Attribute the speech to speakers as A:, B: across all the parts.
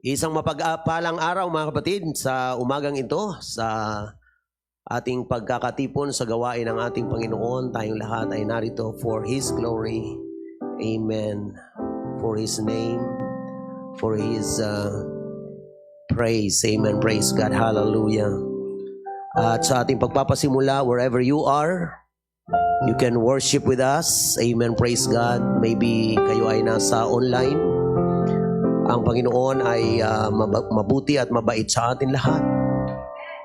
A: Isang mapagpalang araw mga kapatid sa umagang ito, sa ating pagkakatipon sa gawain ng ating Panginoon. Tayong lahat ay narito for His glory. Amen. For His name, for His praise. Amen. Praise God. Hallelujah. At sa ating pagpapasimula, wherever you are, you can worship with us. Amen. Praise God. Maybe kayo ay nasa online. Ang Panginoon ay mabuti at mabait sa atin lahat.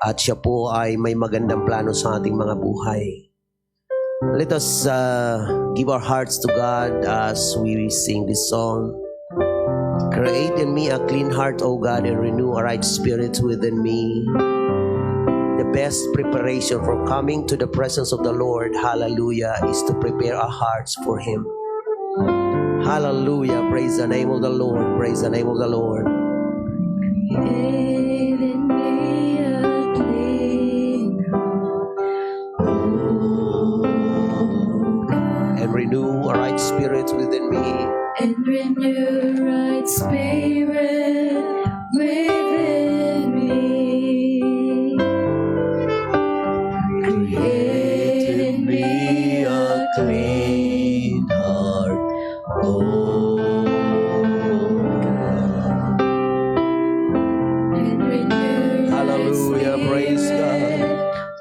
A: At siya po ay may magandang plano sa ating mga buhay. Let us give our hearts to God as we sing this song. Create in me a clean heart, O God, and renew a right spirit within me. The best preparation for coming to the presence of the Lord, hallelujah, is to prepare our hearts for Him. Hallelujah. Praise the name of the Lord. Praise the name of the Lord.
B: Create in me a clean heart, O God.
A: And renew a right spirit within me.
B: And renew right spirit within me. Create in me a clean heart, O God. And renew
A: Hallelujah. Praise God.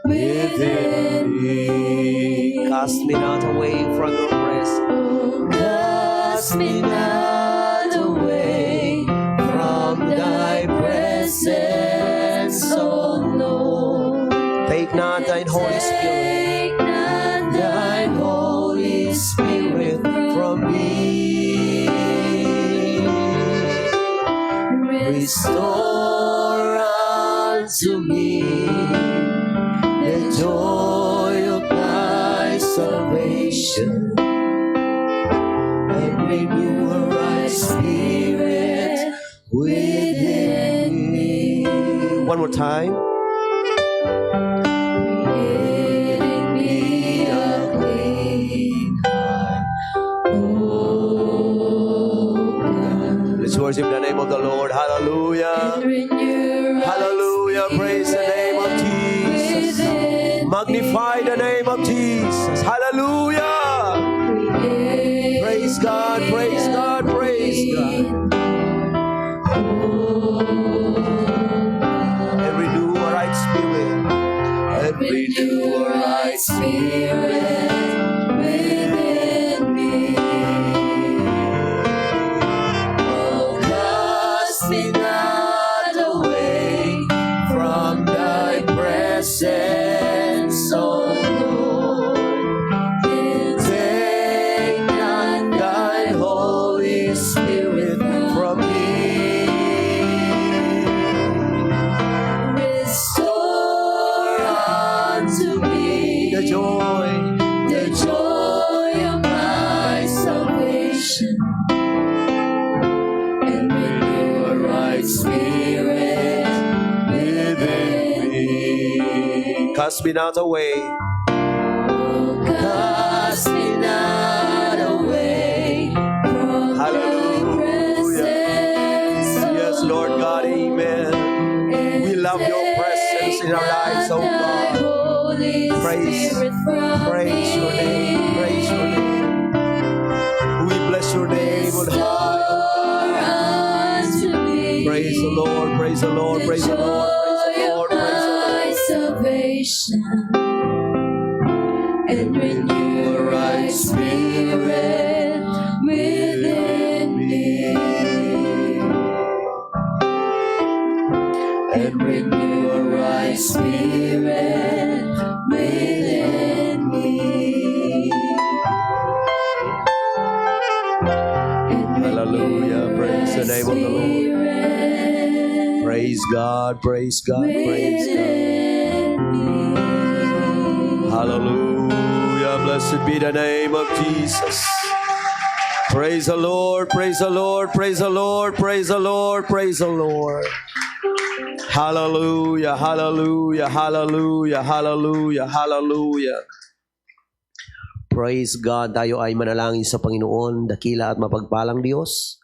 B: within me.
A: Cast me not away from your presence.
B: Oh, cast me not away from thy presence, O Lord.
A: Take not thine Holy Spirit
B: Take not thine Holy Spirit
A: from me.
B: Restore unto me the joy of thy salvation, and renew a right spirit within me.
A: One more time.
B: Create in me a clean heart, O God.
A: Let's worship the name of the Lord. Hallelujah.
B: Renew
A: Hallelujah. Praise the name of Jesus.
B: within
A: Magnify the name of Jesus. Hallelujah.
B: me.
A: Praise God. Praise God. Praise God. And renew a right spirit. And
B: Renew a right spirit within me. Oh, cast me not away from thy presence, O Lord. And take not thy Holy Spirit
A: from me.
B: Restore unto me
A: The joy.
B: the joy of my salvation, and renew a right spirit within me.
A: Cast me not away.
B: Oh, cast me not away from thy
A: Hallelujah.
B: presence, O
A: Yes, Lord God. Amen.
B: and
A: We love your presence in our lives, oh
B: take not thy
A: God.
B: Holy
A: Praise-
B: Spirit from
A: Praise your name. Praise your name. We bless your name on high.
B: Restore unto me
A: Praise the Lord. Praise the Lord. Praise the Lord. Praise the Lord. Praise the
B: my
A: Lord.
B: salvation, and renew a right spirit within me, and renew a right spirit within me. And
A: Hallelujah.
B: renew a
A: Praise the
B: right
A: name of the Lord.
B: spirit
A: Praise God. Praise God. Praise God.
B: within me.
A: Hallelujah. Blessed be the name of Jesus. Praise the Lord. Praise the Lord. Praise the Lord. Praise the Lord. Praise the Lord. Hallelujah. Hallelujah. Hallelujah. Hallelujah. Hallelujah. Praise God. Tayo ay manalangin sa Panginoon, dakila at mapagpalang Diyos.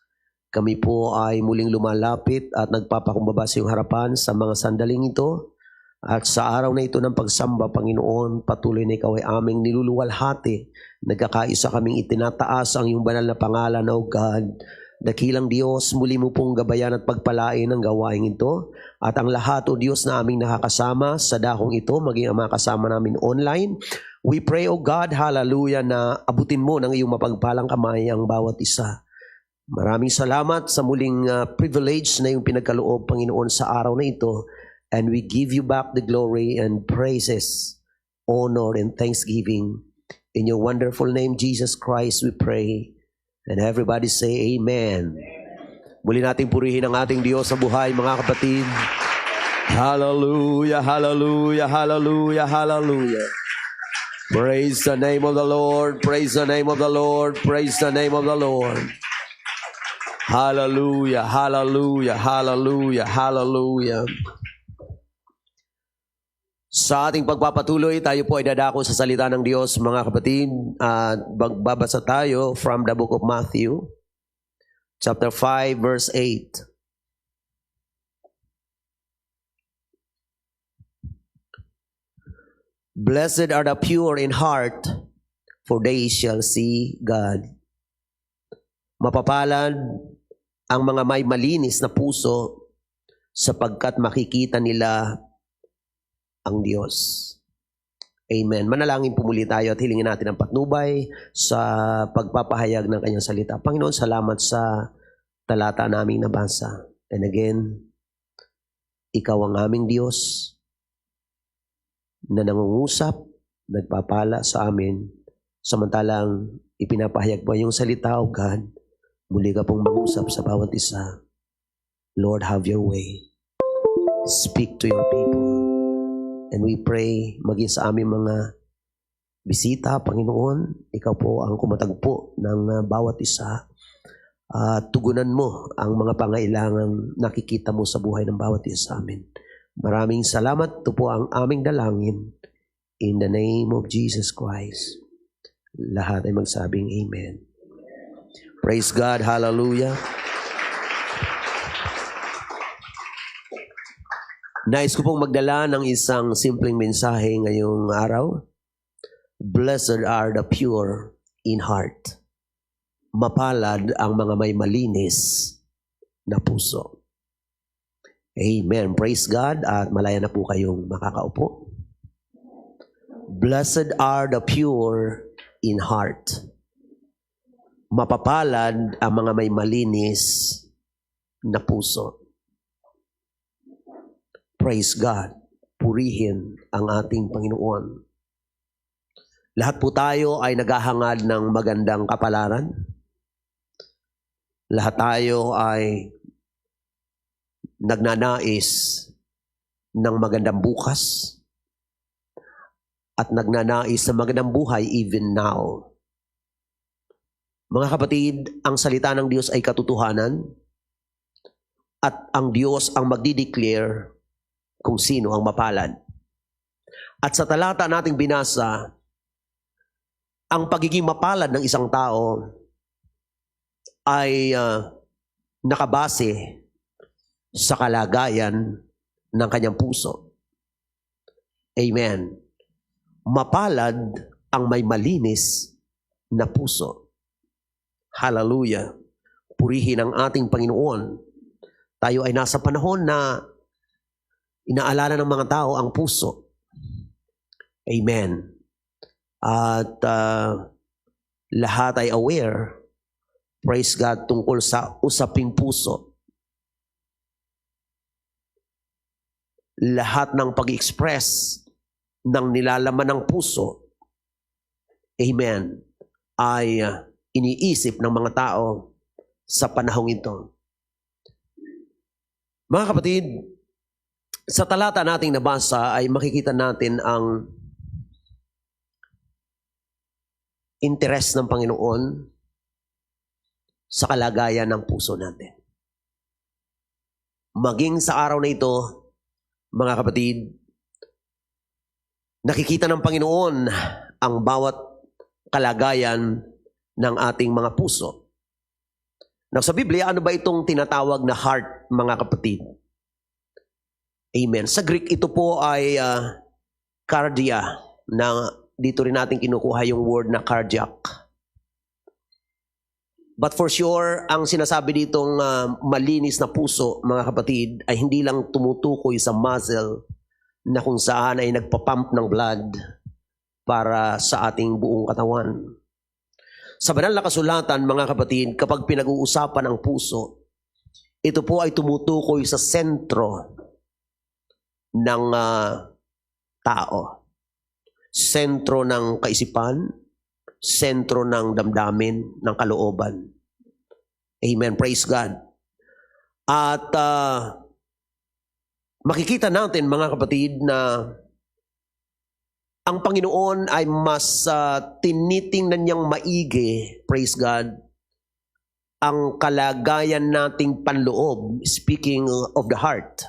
A: Kami po ay muling lumalapit at nagpapakumbaba sa iyong harapan sa mga sandaling ito. At sa araw na ito ng pagsamba, Panginoon, patuloy na ikaw ay aming niluluwalhati. Nagkakaisa kaming itinataas ang iyong banal na pangalan, O God. Dakilang Diyos, muli mo pong gabayan at pagpalain ang gawain ito. At ang lahat, O Diyos, na aming nakakasama sa dakong ito, maging ang mga kasama namin online. We pray, O God, hallelujah, na abutin mo ng iyong mapagpalang kamay ang bawat isa. Maraming salamat sa muling privilege na yung pinagkaloob, Panginoon, sa araw na ito. And we give you back the glory and praises, honor and thanksgiving. In your wonderful name, Jesus Christ, we pray. And everybody say amen. Muli nating purihin ang ating Diyos sa buhay, mga kapatid. Hallelujah, hallelujah, hallelujah, hallelujah. Praise the name of the Lord, praise the name of the Lord, praise the name of the Lord. Hallelujah, hallelujah, hallelujah, hallelujah. Sa ating pagpapatuloy, tayo po ay dadako sa salita ng Diyos, mga kapatid. At magbabasa tayo from the book of Matthew, chapter 5, verse 8. Blessed are the pure in heart, for they shall see God. Mapapalad ang mga may malinis na puso, sapagkat makikita nila ang Diyos. Amen. Manalangin po muli tayo at hilingin natin ang patnubay sa pagpapahayag ng kanyang salita. Panginoon, salamat sa talata naming nabasa. And again, ikaw ang aming Diyos na nangungusap, nagpapala sa amin, samantalang ipinapahayag po yung salita, O God. Muli ka pong mag-usap sa bawat isa. Lord, have your way. Speak to your people. And we pray, maging sa aming mga bisita, Panginoon, ikaw po ang kumatagpo ng bawat isa. Tugunan mo ang mga pangailangang nakikita mo sa buhay ng bawat isa sa amin. Maraming salamat. Ito po ang aming dalangin. In the name of Jesus Christ. Lahat ay magsabing Amen. Praise God. Hallelujah. Nais ko pong magdala ng isang simpleng mensahe ngayong araw. Blessed are the pure in heart. Mapalad ang mga may malinis na puso. Amen. Praise God. At malaya na po kayong makakaupo. Blessed are the pure in heart. Mapapalad ang mga may malinis na puso. Praise God. Purihin ang ating Panginoon. Lahat po tayo ay naghahangad ng magandang kapalaran. Lahat tayo ay nagnanais ng magandang bukas at nagnanais ng magandang buhay even now. Mga kapatid, ang salita ng Diyos ay katotohanan at ang Diyos ang magdideclare kung sino ang mapalad. At sa talata nating binasa, ang pagiging mapalad ng isang tao ay nakabase sa kalagayan ng kanyang puso. Amen. Mapalad ang may malinis na puso. Hallelujah. Purihin ang ating Panginoon. Tayo ay nasa panahon na inaalala ng mga tao ang puso. Amen. At lahat ay aware, praise God, tungkol sa usaping puso. Lahat ng pag-express ng nilalaman ng puso, amen, ay iniisip ng mga tao sa panahong ito. Mga kapatid, sa talata nating nabasa ay makikita natin ang interes ng Panginoon sa kalagayan ng puso natin. Maging sa araw na ito, mga kapatid, nakikita ng Panginoon ang bawat kalagayan ng ating mga puso. Now, sa Biblia, ano ba itong tinatawag na heart, mga kapatid? Amen. Sa Greek, ito po ay cardia, na dito rin natin kinukuha yung word na cardiac. But for sure, ang sinasabi ditong malinis na puso, mga kapatid, ay hindi lang tumutukoy sa muscle na kung saan ay nagpapump ng blood para sa ating buong katawan. Sa banal na kasulatan, mga kapatid, kapag pinag-uusapan ang puso, ito po ay tumutukoy sa sentro ng tao. Sentro ng kaisipan, sentro ng damdamin, ng kalooban. Amen. Praise God. At makikita natin, mga kapatid, na ang Panginoon ay mas tinitingnan niyang maigi, praise God, ang kalagayan nating panloob, speaking of the heart.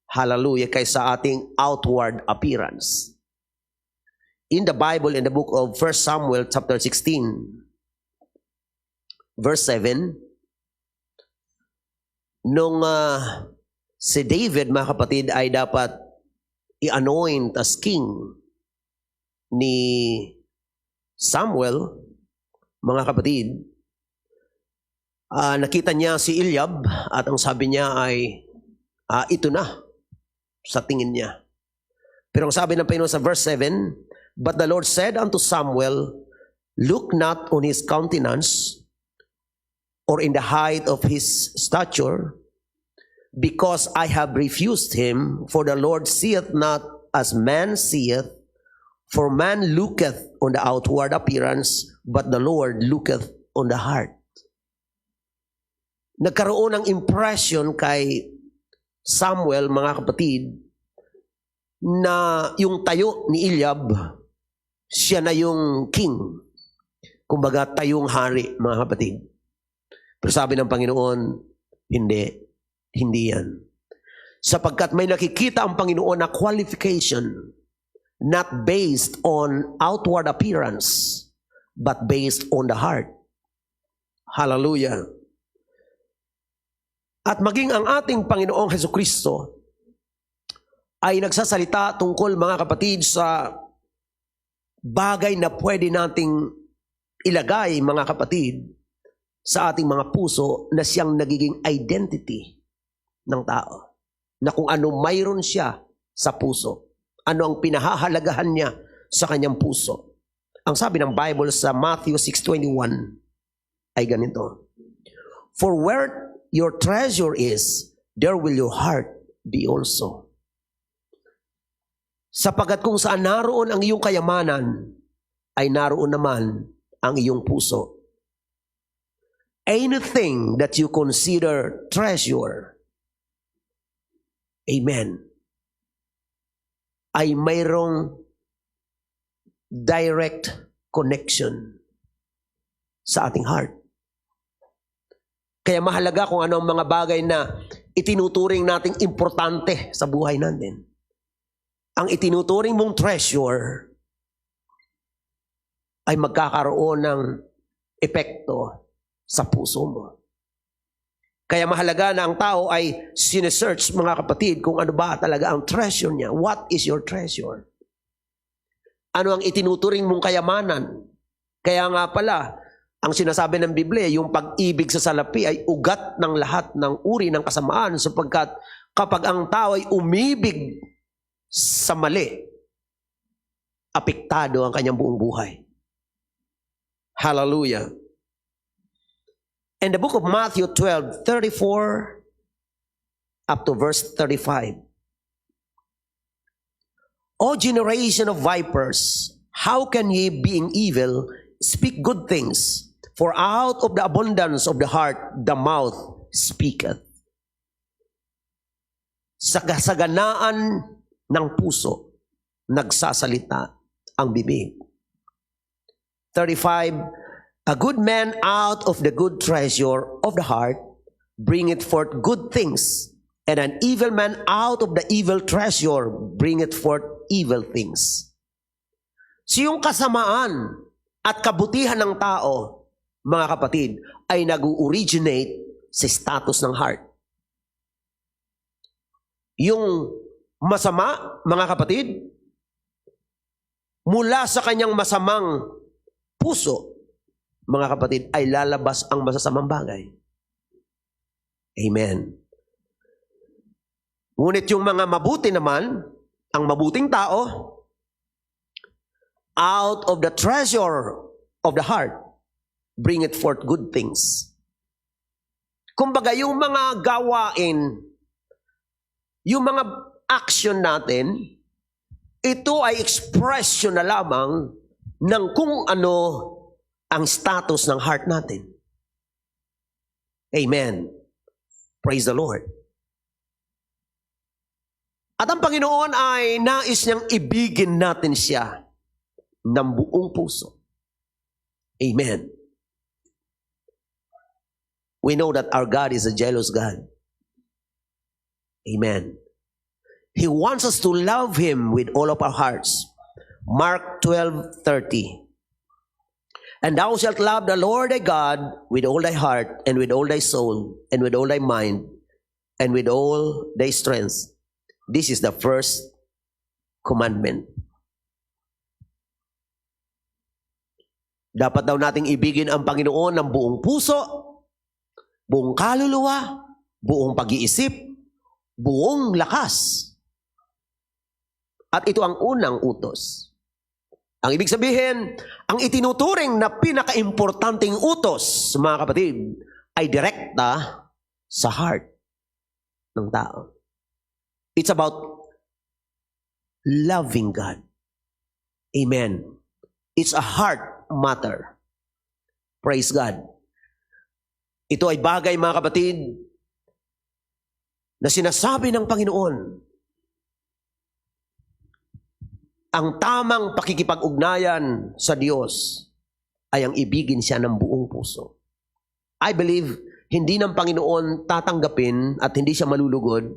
A: Hallelujah, kaysa ating outward appearance. In the Bible, in the book of 1 Samuel chapter 16, verse 7, nung si David, mga kapatid, ay dapat i-anoint as king ni Samuel, mga kapatid, nakita niya si Eliab at ang sabi niya ay, ito na, sa tingin niya. Pero ang sabi ng Panginoon sa verse 7, but the Lord said unto Samuel, look not on his countenance, or in the height of his stature, because I have refused him, for the Lord seeth not as man seeth, for man looketh on the outward appearance, but the Lord looketh on the heart. Nagkaroon ng impression kay Samuel, mga kapatid, na yung tayo ni Eliab, siya na yung king. Kumbaga, tayong hari, mga kapatid. Pero sabi ng Panginoon, hindi yan. Sapagkat may nakikita ang Panginoon na qualification, not based on outward appearance, but based on the heart. Hallelujah. At maging ang ating Panginoong Hesukristo ay nagsasalita tungkol, mga kapatid, sa bagay na pwede nating ilagay, mga kapatid, sa ating mga puso na siyang nagiging identity ng tao. Na kung ano mayroon siya sa puso. Ano ang pinahahalagahan niya sa kanyang puso. Ang sabi ng Bible sa Matthew 6:21 ay ganito. For where your treasure is, there will your heart be also. Sapagat kung saan naroon ang iyong kayamanan, ay naroon naman ang iyong puso. Anything that you consider treasure, amen, ay mayroong direct connection sa ating heart. Kaya mahalaga kung ano ang mga bagay na itinuturing nating importante sa buhay natin. Ang itinuturing mong treasure ay magkakaroon ng epekto sa puso mo. Kaya mahalaga na ang tao ay sinesearch, mga kapatid, kung ano ba talaga ang treasure niya. What is your treasure? Ano ang itinuturing mong kayamanan? Kaya nga pala, ang sinasabi ng Biblia, yung pag-ibig sa salapi ay ugat ng lahat ng uri ng kasamaan, sapagkat kapag ang tao ay umibig sa mali, apektado ang kanyang buong buhay. Hallelujah. In the book of Matthew 12:34 up to verse 35. O generation of vipers, how can ye, being evil, speak good things? For out of the abundance of the heart, the mouth speaketh. Sa kasaganaan ng puso, nagsasalita ang bibig. 35, a good man out of the good treasure of the heart bringeth forth good things, and an evil man out of the evil treasure bringeth forth evil things. So yung kasamaan at kabutihan ng tao, mga kapatid, ay nag-originate sa status ng heart. Yung masama, mga kapatid, mula sa kanyang masamang puso, mga kapatid, ay lalabas ang masasamang bagay. Amen. Ngunit yung mga mabuti naman, ang mabuting tao, out of the treasure of the heart, bring it forth good things. Kumbaga, yung mga gawain, yung mga action natin, ito ay expression na lamang ng kung ano ang status ng heart natin. Amen. Praise the Lord. At ang Panginoon ay nais niyang ibigin natin siya ng buong puso. Amen. We know that our God is a jealous God. Amen. He wants us to love Him with all of our hearts. Mark 12:30. And thou shalt love the Lord thy God with all thy heart, and with all thy soul, and with all thy mind, and with all thy strength. This is the first commandment. Dapat daw nating ibigin ang Panginoon ng buong puso, buong kaluluwa, buong pag-iisip, buong lakas. At ito ang unang utos. Ang ibig sabihin, ang itinuturing na pinaka-importanting utos, mga kapatid, ay direkta sa heart ng tao. It's about loving God. Amen. It's a heart matter. Praise God. Ito ay bagay, mga kapatid, na sinasabi ng Panginoon. Ang tamang pakikipag-ugnayan sa Diyos ay ang ibigin siya ng buong puso. I believe, hindi ng Panginoon tatanggapin at hindi siya malulugod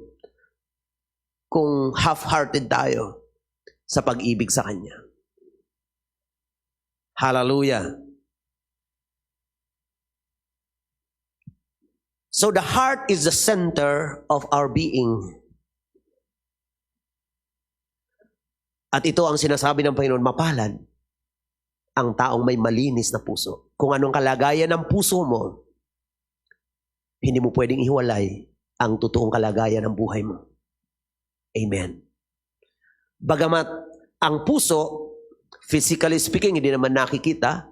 A: kung half-hearted tayo sa pag-ibig sa Kanya. Hallelujah. So the heart is the center of our being. At ito ang sinasabi ng Panginoon, mapalad ang taong may malinis na puso. Kung anong kalagayan ng puso mo, hindi mo pwedeng ihiwalay ang totoong kalagayan ng buhay mo. Amen. Bagamat ang puso, physically speaking, hindi naman nakikita,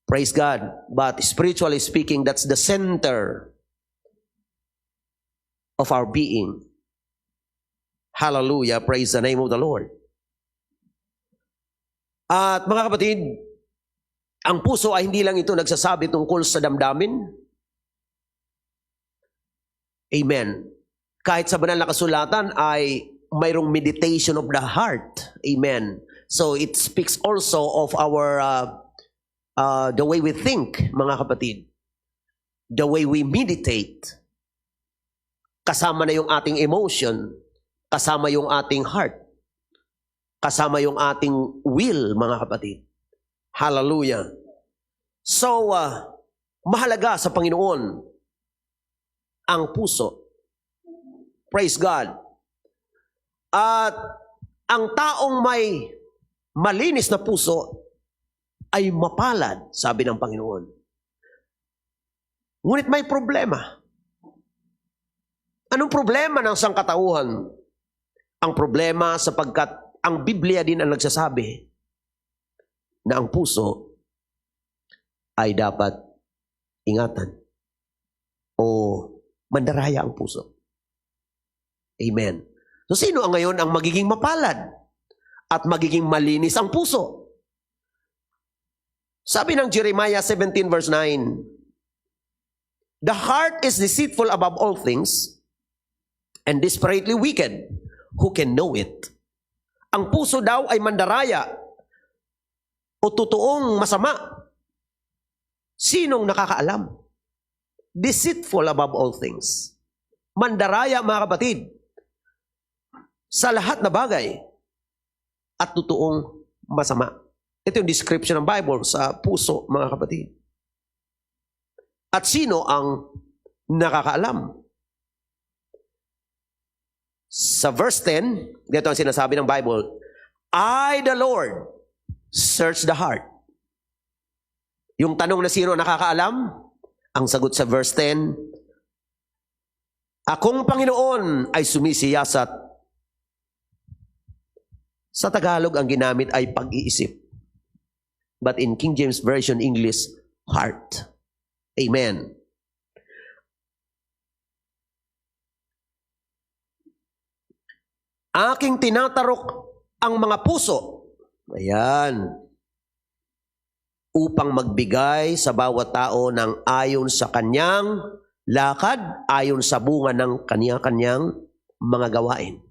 A: praise God, but spiritually speaking, that's the center of our being. Hallelujah, praise the name of the Lord. At mga kapatid, ang puso ay hindi lang ito nagsasabi tungkol sa damdamin. Amen. Kahit sa banal na kasulatan ay mayroong meditation of the heart. Amen. So it speaks also of our the way we think, mga kapatid. The way we meditate. Kasama na yung ating emotion, kasama yung ating heart, kasama yung ating will, mga kapatid. Hallelujah. So, mahalaga sa Panginoon ang puso. Praise God. At ang taong may malinis na puso ay mapalad, sabi ng Panginoon. Ngunit may problema. Anong problema ng sangkatauhan? Ang problema sapagkat ang Biblia din ang nagsasabi na ang puso ay dapat ingatan o mandaraya ang puso. Amen. So sino ang ngayon ang magiging mapalad at magiging malinis ang puso? Sabi ng Jeremiah 17 verse 9, the heart is deceitful above all things and desperately wicked. Who can know it? Ang puso daw ay mandaraya o totoong masama. Sinong nakakaalam? Deceitful above all things. Mandaraya, mga kapatid, sa lahat na bagay at totoong masama. Ito yung description ng Bible sa puso, mga kapatid. At sino ang nakakaalam? Sa verse 10, dito ang sinasabi ng Bible, I, the Lord, search the heart. Yung tanong na sino nakakaalam, ang sagot sa verse 10, akong Panginoon ay sumisiyasat. Sa Tagalog, ang ginamit ay pag-iisip. But in King James Version English, heart. Amen. Aking tinatarok ang mga puso. Ayan. Upang magbigay sa bawat tao ng ayon sa kanyang lakad, ayon sa bunga ng kanya-kanyang mga gawain.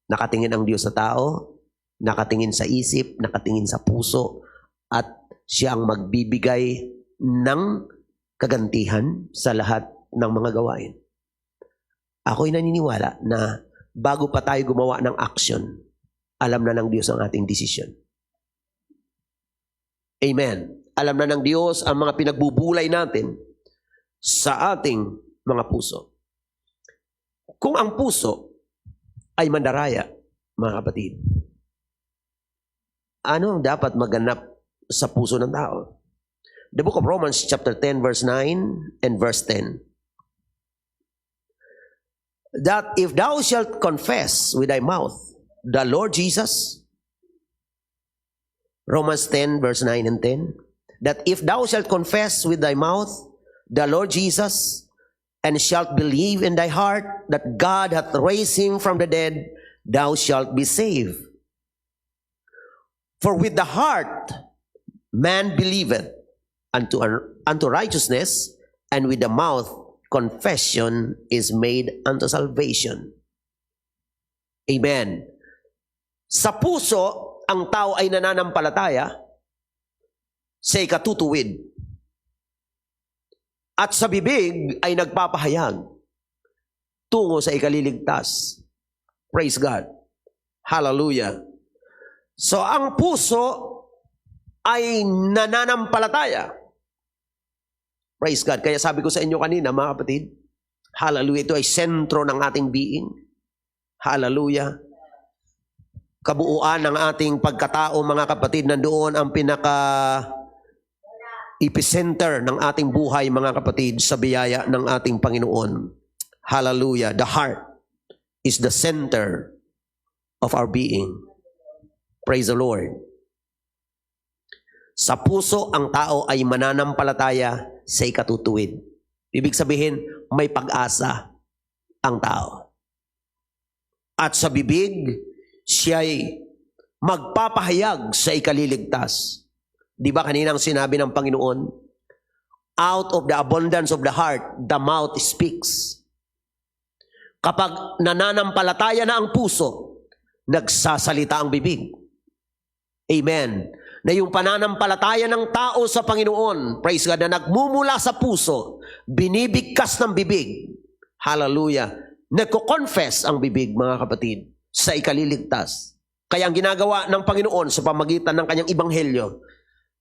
A: Nakatingin ang Diyos sa tao, nakatingin sa isip, nakatingin sa puso, at siya ang magbibigay ng kagantihan sa lahat ng mga gawain. Ako'y naniniwala na bago pa tayo gumawa ng action, alam na ng Diyos ang ating desisyon. Amen. Alam na ng Diyos ang mga pinagbubulay natin sa ating mga puso. Kung ang puso ay mandaraya, mga kapatid, ano ang dapat maganap sa puso ng tao? The book of Romans chapter 10 verse 9 and verse 10. That if thou shalt confess with thy mouth the Lord Jesus, Romans 10 verse 9 and 10, that if thou shalt confess with thy mouth the Lord Jesus, and shalt believe in thy heart that God hath raised him from the dead, thou shalt be saved. For with the heart man believeth unto righteousness, and with the mouth confession is made unto salvation. Amen. Sa puso, ang tao ay nananampalataya sa ikatutuwid. At sa bibig ay nagpapahayag tungo sa ikaliligtas. Praise God. Hallelujah. So ang puso ay nananampalataya. Praise God. Kaya sabi ko sa inyo kanina, mga kapatid, hallelujah, ito ay sentro ng ating being. Hallelujah. Kabuuan ng ating pagkatao, mga kapatid, nandoon ang epicenter ng ating buhay, mga kapatid, sa biyaya ng ating Panginoon. Hallelujah. The heart is the center of our being. Praise the Lord. Sa puso, ang tao ay mananampalataya sa ikatutuwid. Ibig sabihin, may pag-asa ang tao. At sa bibig, siya'y magpapahayag sa ikaliligtas. Di ba kaninang sinabi ng Panginoon, out of the abundance of the heart, the mouth speaks. Kapag nananampalataya na ang puso, nagsasalita ang bibig. Amen. Na yung pananampalataya ng tao sa Panginoon, praise God, na nagmumula sa puso, binibigkas ng bibig. Hallelujah. Nagko-confess ang bibig, mga kapatid, sa ikaliligtas. Kaya ang ginagawa ng Panginoon sa pamagitan ng kanyang ebanghelyo,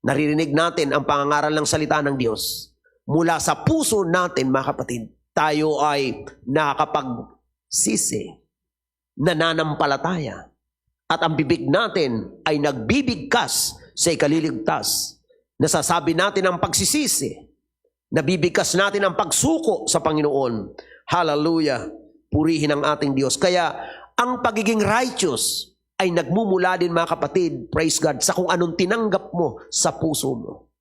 A: naririnig natin ang pangangaral ng salita ng Diyos. Mula sa puso natin, mga kapatid, tayo ay nakakapagsisi, nananampalataya. At ang bibig natin ay nagbibigkas sa ikaliligtas. Nasasabi natin ang pagsisisi. Nabibigkas natin ang pagsuko sa Panginoon. Hallelujah. Purihin ang ating Diyos. Kaya ang pagiging righteous ay nagmumula din, mga kapatid, praise God, sa kung anong tinanggap mo sa puso mo.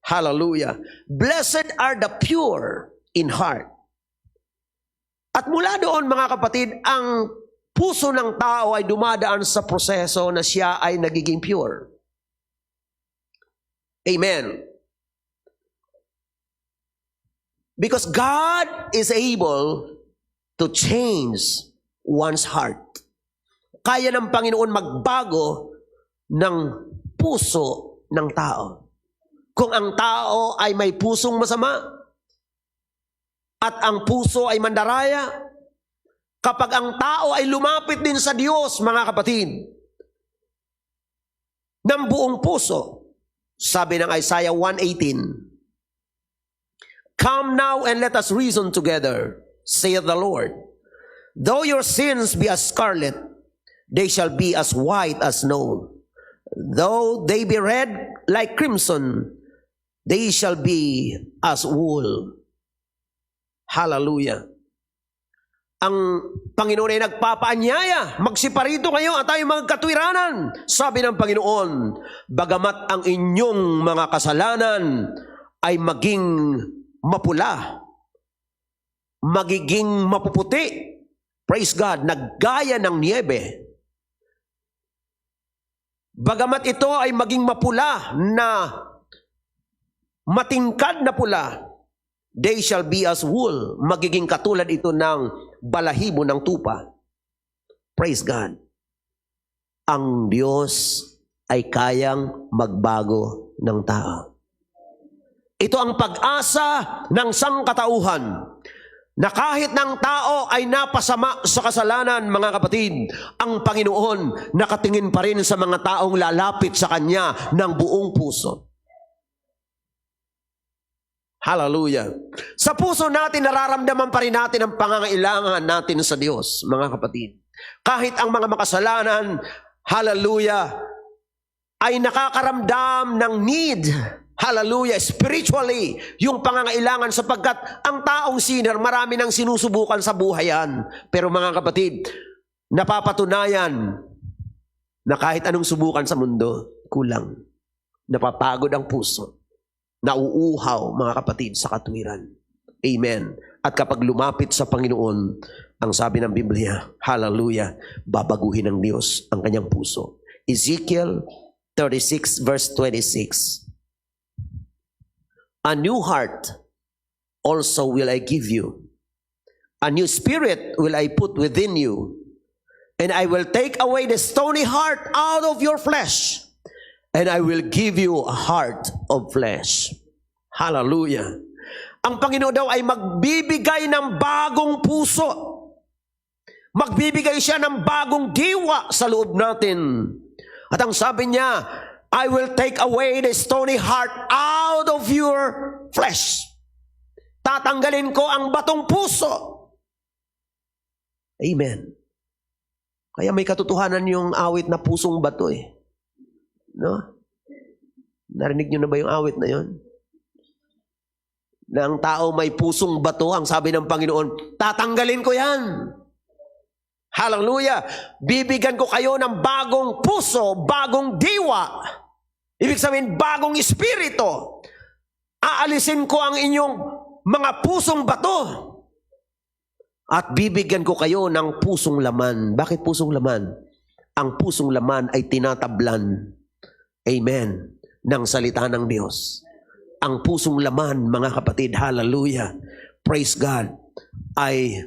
A: Hallelujah. Blessed are the pure in heart. At mula doon, mga kapatid, ang puso ng tao ay dumadaan sa proseso na siya ay nagiging pure. Amen. Because God is able to change one's heart. Kaya ng Panginoon magbago ng puso ng tao. Kung ang tao ay may pusong masama at ang puso ay mandaraya, kapag ang tao ay lumapit din sa Diyos, mga kapatid, ng buong puso, sabi ng Isaiah 1:18, Come now and let us reason together, saith the Lord. Though your sins be as scarlet, they shall be as white as snow. Though they be red like crimson, they shall be as wool. Hallelujah. Ang Panginoon ay nagpapaanyaya, magsiparito kayo at tayo magkatwiranan. Sabi ng Panginoon, bagamat ang inyong mga kasalanan ay maging mapula, magiging mapuputi, praise God, naggaya ng niebe. Bagamat ito ay maging mapula na matingkad na pula, they shall be as wool. Magiging katulad ito ng balahibo ng tupa. Praise God. Ang Diyos ay kayang magbago ng tao. Ito ang pag-asa ng sangkatauhan na kahit ng tao ay napasama sa kasalanan, mga kapatid, ang Panginoon nakatingin pa rin sa mga taong lalapit sa Kanya ng buong puso. Hallelujah. Sa puso natin, nararamdaman pa rin natin ang pangangailangan natin sa Diyos, mga kapatid. Kahit ang mga makasalanan, hallelujah, ay nakakaramdam ng need, hallelujah, spiritually, yung pangangailangan sapagkat ang taong sinner, marami nang sinusubukan sa buhayan. Pero mga kapatid, napapatunayan na kahit anong subukan sa mundo, kulang. Napapagod ang puso. Nauuhaw, mga kapatid, sa katwiran. Amen. At kapag lumapit sa Panginoon, ang sabi ng Biblia, hallelujah, babaguhin ng Diyos ang kanyang puso. Ezekiel 36 verse 26. A new heart also will I give you. A new spirit will I put within you. And I will take away the stony heart out of your flesh. And I will give you a heart of flesh. Hallelujah. Ang Panginoon daw ay magbibigay ng bagong puso. Magbibigay siya ng bagong diwa sa loob natin. At ang sabi niya, I will take away the stony heart out of your flesh. Tatanggalin ko ang batong puso. Amen. Kaya may katotohanan yung awit na pusong bato eh. No? Narinig nyo na ba yung awit na yon? Na ang tao may pusong bato, ang sabi ng Panginoon, tatanggalin ko yan. Hallelujah. Bibigyan ko kayo ng bagong puso, bagong diwa. Ibig sabihin, bagong espiritu. Aalisin ko ang inyong mga pusong bato. At bibigyan ko kayo ng pusong laman. Bakit pusong laman? Ang pusong laman ay tinatablan. Amen. Ng salita ng Diyos. Ang pusong laman, mga kapatid, hallelujah, praise God, ay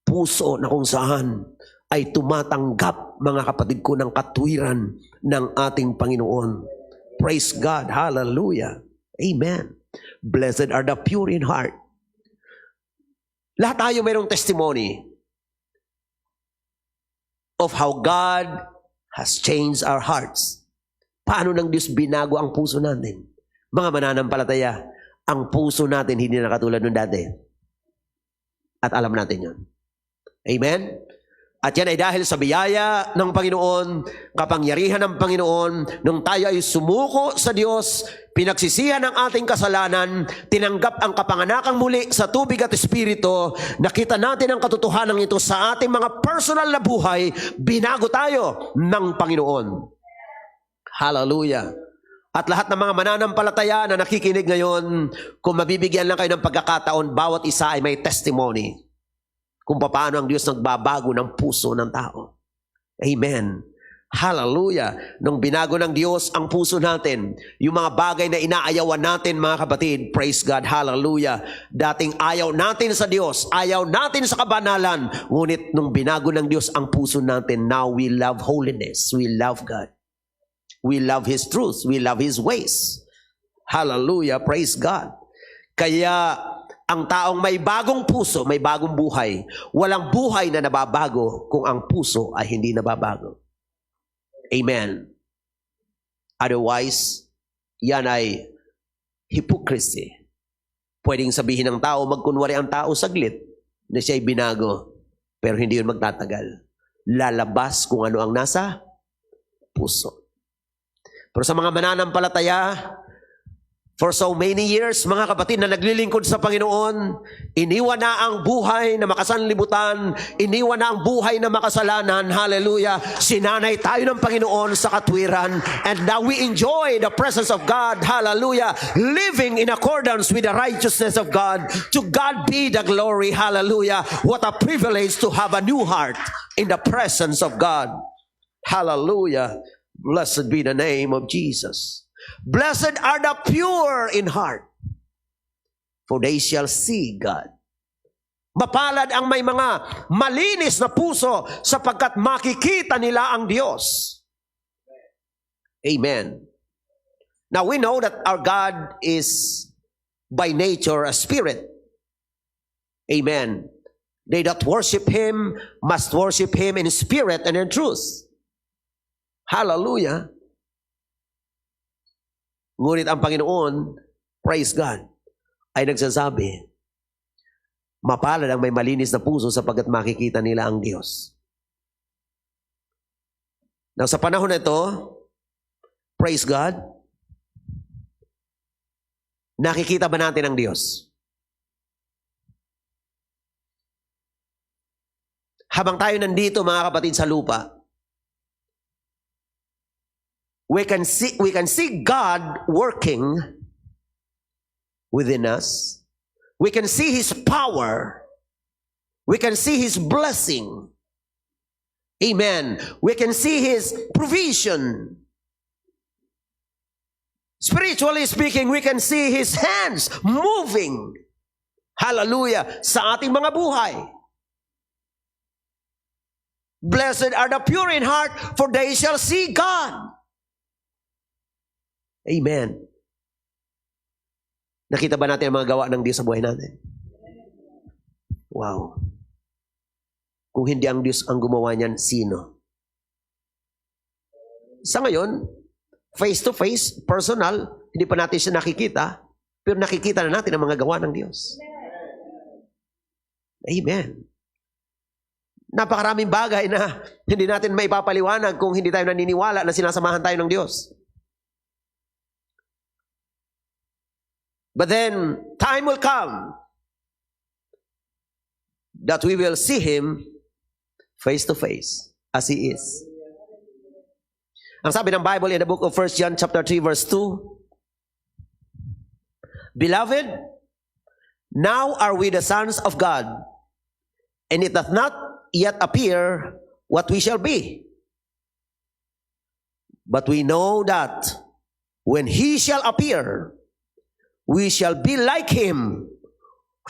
A: puso na kung saan ay tumatanggap, mga kapatid ko, ng katwiran ng ating Panginoon. Praise God, hallelujah, amen. Blessed are the pure in heart. Lahat tayo mayroong testimony of how God has changed our hearts. Paano ng Diyos binago ang puso natin? Mga mananampalataya, ang puso natin hindi na katulad nung dati. At alam natin yun. Amen? At yan ay dahil sa biyaya ng Panginoon, kapangyarihan ng Panginoon, nung tayo ay sumuko sa Diyos, pinagsisihan ang ating kasalanan, tinanggap ang kapanganakang muli sa tubig at espiritu, nakita natin ang katotohanan ito sa ating mga personal na buhay, binago tayo ng Panginoon. Hallelujah. At lahat ng mga mananampalataya na nakikinig ngayon, kung mabibigyan lang kayo ng pagkakataon, bawat isa ay may testimony kung paano ang Diyos nagbabago ng puso ng tao. Amen. Hallelujah. Nung binago ng Diyos ang puso natin, yung mga bagay na inaayawan natin, mga kapatid, praise God, hallelujah. Dating ayaw natin sa Diyos, ayaw natin sa kabanalan, ngunit nung binago ng Diyos ang puso natin, now we love holiness, we love God. We love His truth. We love His ways. Hallelujah. Praise God. Kaya, ang taong may bagong puso, may bagong buhay. Walang buhay na nababago kung ang puso ay hindi nababago. Amen. Otherwise, yan ay hypocrisy. Pwedeng sabihin ng tao, magkunwari ang tao saglit na siya'y binago. Pero hindi yun magtatagal. Lalabas kung ano ang nasa puso. Pero sa mga mananampalataya, for so many years, mga kapatid na naglilingkod sa Panginoon, iniwan na ang buhay na makasanlibutan, iniwan na ang buhay na makasalanan, hallelujah, sinanay tayo ng Panginoon sa katwiran, and now we enjoy the presence of God, hallelujah, living in accordance with the righteousness of God. To God be the glory, hallelujah. What a privilege to have a new heart in the presence of God, hallelujah. Blessed be the name of Jesus. Blessed are the pure in heart, for they shall see God. Mapalad ang may mga malinis na puso, sapagkat makikita nila ang Diyos. Amen. Now we know that our God is by nature a spirit. Amen. They that worship Him must worship Him in spirit and in truth. Hallelujah. Ngunit ang Panginoon, praise God, ay nagsasabi, mapalad ang may malinis na puso sapagkat makikita nila ang Diyos. Now sa panahon na ito, praise God, nakikita ba natin ang Diyos? Habang tayo nandito, mga kapatid, sa lupa, we can see God working within us. We can see His power. We can see His blessing. Amen. We can see His provision. Spiritually speaking, we can see His hands moving. Hallelujah. Sa ating mga buhay. Blessed are the pure in heart, for they shall see God. Amen. Nakita ba natin ang mga gawa ng Diyos sa buhay natin? Wow. Kung hindi ang Diyos ang gumawa niyan, sino? Sa ngayon, face to face, personal, hindi pa natin siya nakikita, pero nakikita na natin ang mga gawa ng Diyos. Amen. Napakaraming bagay na hindi natin maipapaliwanag kung hindi tayo naniniwala na sinasamahan tayo ng Diyos. But then, time will come that we will see Him face to face as He is. Ang sabi ng Bible in the book of 1 John chapter 3 verse 2, Beloved, now are we the sons of God, and it doth not yet appear what we shall be. But we know that when He shall appear, we shall be like Him,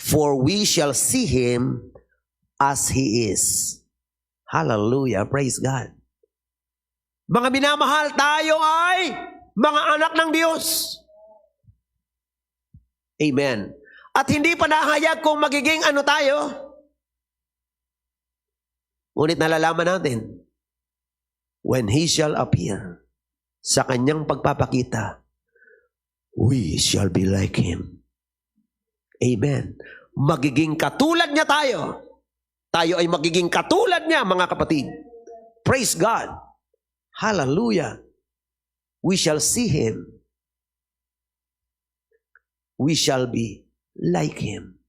A: for we shall see Him as He is. Hallelujah. Praise God. Mga minamahal, tayo ay mga anak ng Diyos. Amen. At hindi pa nahayag kung magiging ano tayo. Ngunit nalalaman natin, when He shall appear, sa Kanyang pagpapakita, we shall be like Him. Amen. Magiging katulad niya tayo. Tayo ay magiging katulad niya, mga kapatid. Praise God. Hallelujah. We shall see Him. We shall be like Him.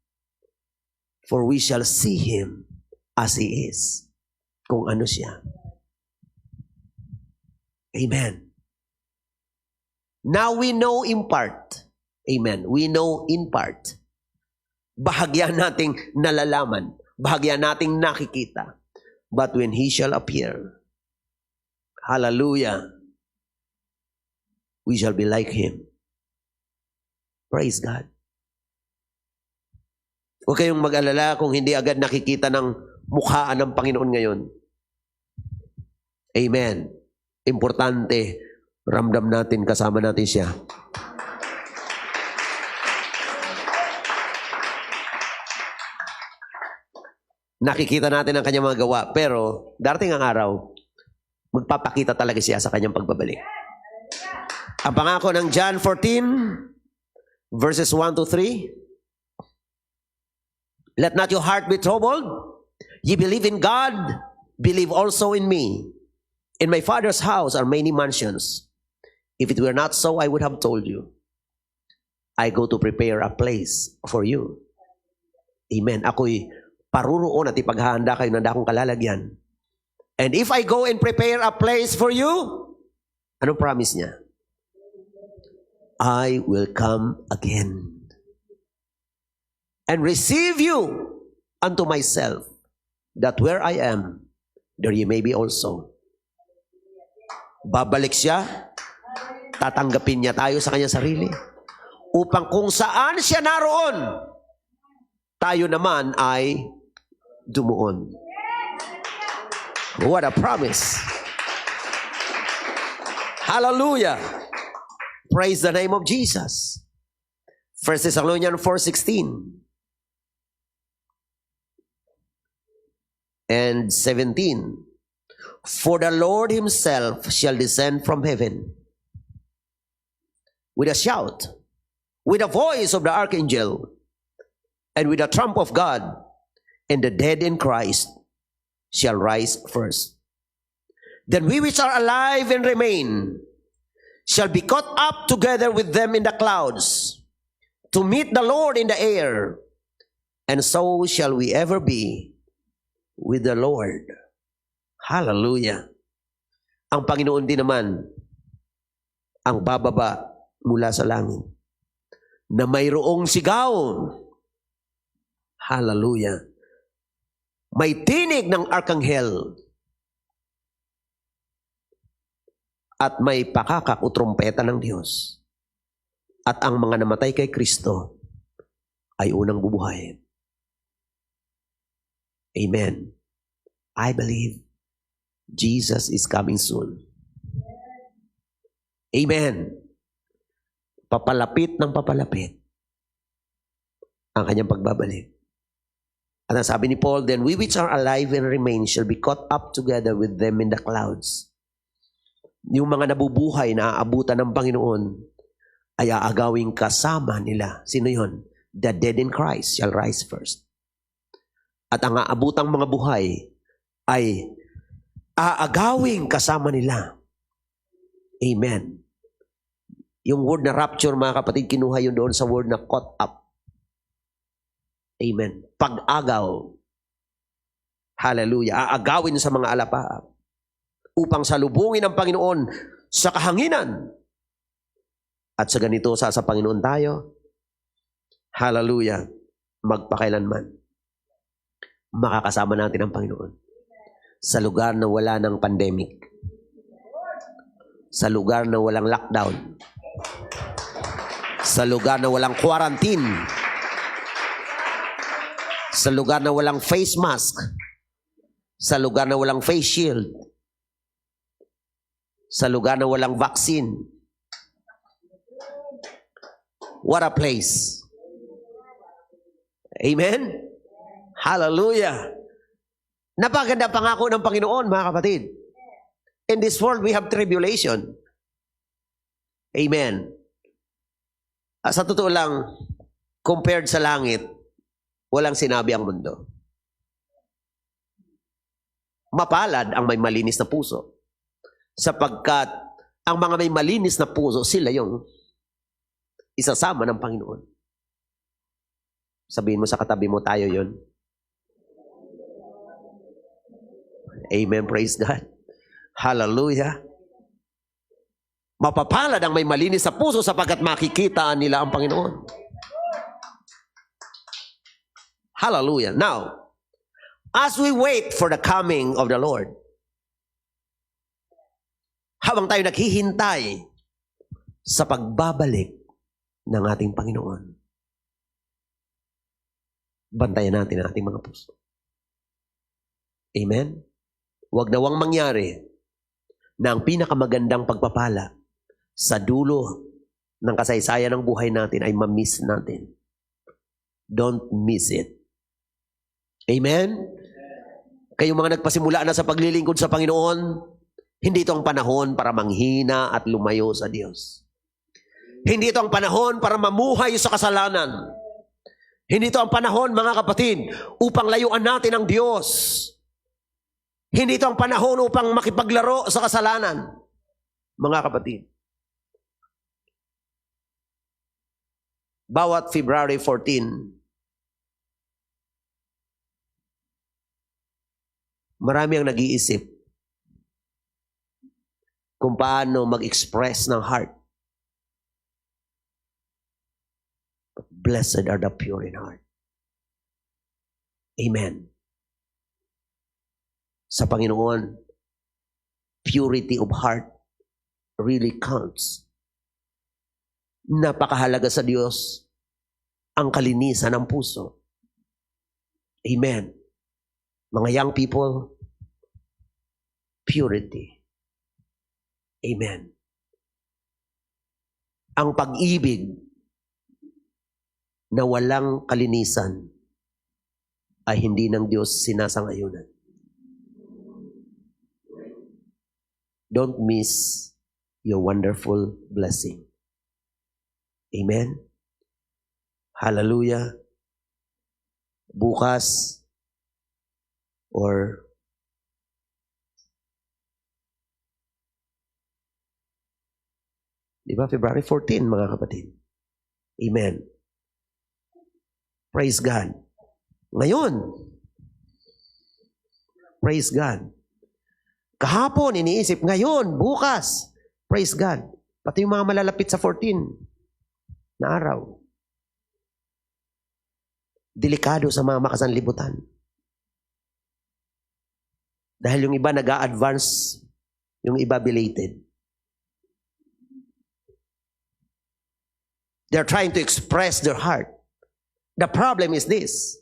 A: For we shall see Him as He is. Kung ano siya. Amen. Now we know in part. Amen. We know in part. Bahagya nating nalalaman. Bahagya nating nakikita. But when He shall appear, hallelujah, we shall be like Him. Praise God. Huwag kayong mag-alala kung hindi agad nakikita ng mukhaan ng Panginoon ngayon. Amen. Importante, ramdam natin, kasama natin siya. Nakikita natin ang kanyang mga gawa, pero darating ang araw, magpapakita talaga siya sa kanyang pagbabalik. Ang pangako ng John 14, verses 1 to 3, Let not your heart be troubled. Ye believe in God, believe also in me. In my Father's house are many mansions. If it were not so, I would have told you. I go to prepare a place for you. Amen. Ako'y paruroon at ipaghahanda kayo ng dakong kalalagyan. And if I go and prepare a place for you, anong promise niya? I will come again and receive you unto myself, that where I am, there ye may be also. Babalik siya, tatanggapin niya tayo sa kanyang sarili, upang kung saan siya naroon, tayo naman ay dumuon. What a promise! Hallelujah! Praise the name of Jesus. 1 Thessalonians 4:16 and 17. For the Lord himself shall descend from heaven with a shout, with the voice of the archangel, and with the trump of God, and the dead in Christ shall rise first. Then we which are alive and remain shall be caught up together with them in the clouds to meet the Lord in the air, and so shall we ever be with the Lord. Hallelujah. Ang Panginoon din naman ang bababa mula sa langit na mayroong sigaw. Hallelujah. May tinig ng arkanghel at may pakakak o trompeta ng Diyos. At ang mga namatay kay Kristo ay unang bubuhayin. Amen. I believe Jesus is coming soon. Amen. Papalapit ng papalapit ang kanyang pagbabalik. At ang sabi ni Paul, then we which are alive and remain shall be caught up together with them in the clouds. Yung mga nabubuhay na aabutan ng Panginoon ay aagawing kasama nila. Sino yun? The dead in Christ shall rise first. At ang aabutang mga buhay ay aagawing kasama nila. Amen. Yung word na rapture, mga kapatid, kinuha yun doon sa word na caught up. Amen. Pag-agaw. Hallelujah. Aagawin sa mga alapaap upang salubungin ang Panginoon sa kahanginan. At sa ganito, sa Panginoon tayo, hallelujah, magpakailanman. Makakasama natin ang Panginoon sa lugar na wala ng pandemic, sa lugar na walang lockdown, sa lugar na walang quarantine, sa lugar na walang face mask, sa lugar na walang face shield, sa lugar na walang vaccine. What a place. Amen? Hallelujah. Napaganda pangako ng Panginoon, mga kapatid. In this world, we have tribulation. Amen. Sa totoo lang, compared sa langit, walang sinabi ang mundo. Mapalad ang may malinis na puso. Sapagkat ang mga may malinis na puso, sila yung isasama ng Panginoon. Sabihin mo sa katabi mo, tayo yun. Amen. Praise God. Hallelujah. Mapapalad ang may malinis sa puso sapagkat makikita nila ang Panginoon. Hallelujah. Now, as we wait for the coming of the Lord, habang tayo naghihintay sa pagbabalik ng ating Panginoon, bantayan natin ang ating mga puso. Amen? Huwag nawang mangyari na ang pinakamagandang pagpapala sa dulo ng kasaysayan ng buhay natin ay ma-miss natin. Don't miss it. Amen? Kayong mga nagpasimula na sa paglilingkod sa Panginoon, hindi ito ang panahon para manghina at lumayo sa Diyos. Hindi ito ang panahon para mamuhay sa kasalanan. Hindi ito ang panahon, mga kapatid, upang layuan natin ang Diyos. Hindi ito ang panahon upang makipaglaro sa kasalanan, mga kapatid. Bawat February 14, marami ang nag-iisip kung paano mag-express ng heart. But blessed are the pure in heart. Amen. Sa Panginoon, purity of heart really counts. Napakahalaga sa Diyos ang kalinisan ng puso. Amen. Mga young people, purity. Amen. Ang pag-ibig na walang kalinisan ay hindi ng Diyos sinasangayunan. Don't miss your wonderful blessing. Amen. Hallelujah. Bukas or di ba, February 14, mga kapatid. Amen. Praise God. Ngayon, praise God. Kahapon, iniisip, ngayon, bukas, praise God. Pati yung mga malalapit sa 14 na araw. Delikado sa mga makasanlibutan. Dahil yung iba nag-a-advance, yung iba belated. They're trying to express their heart. The problem is this.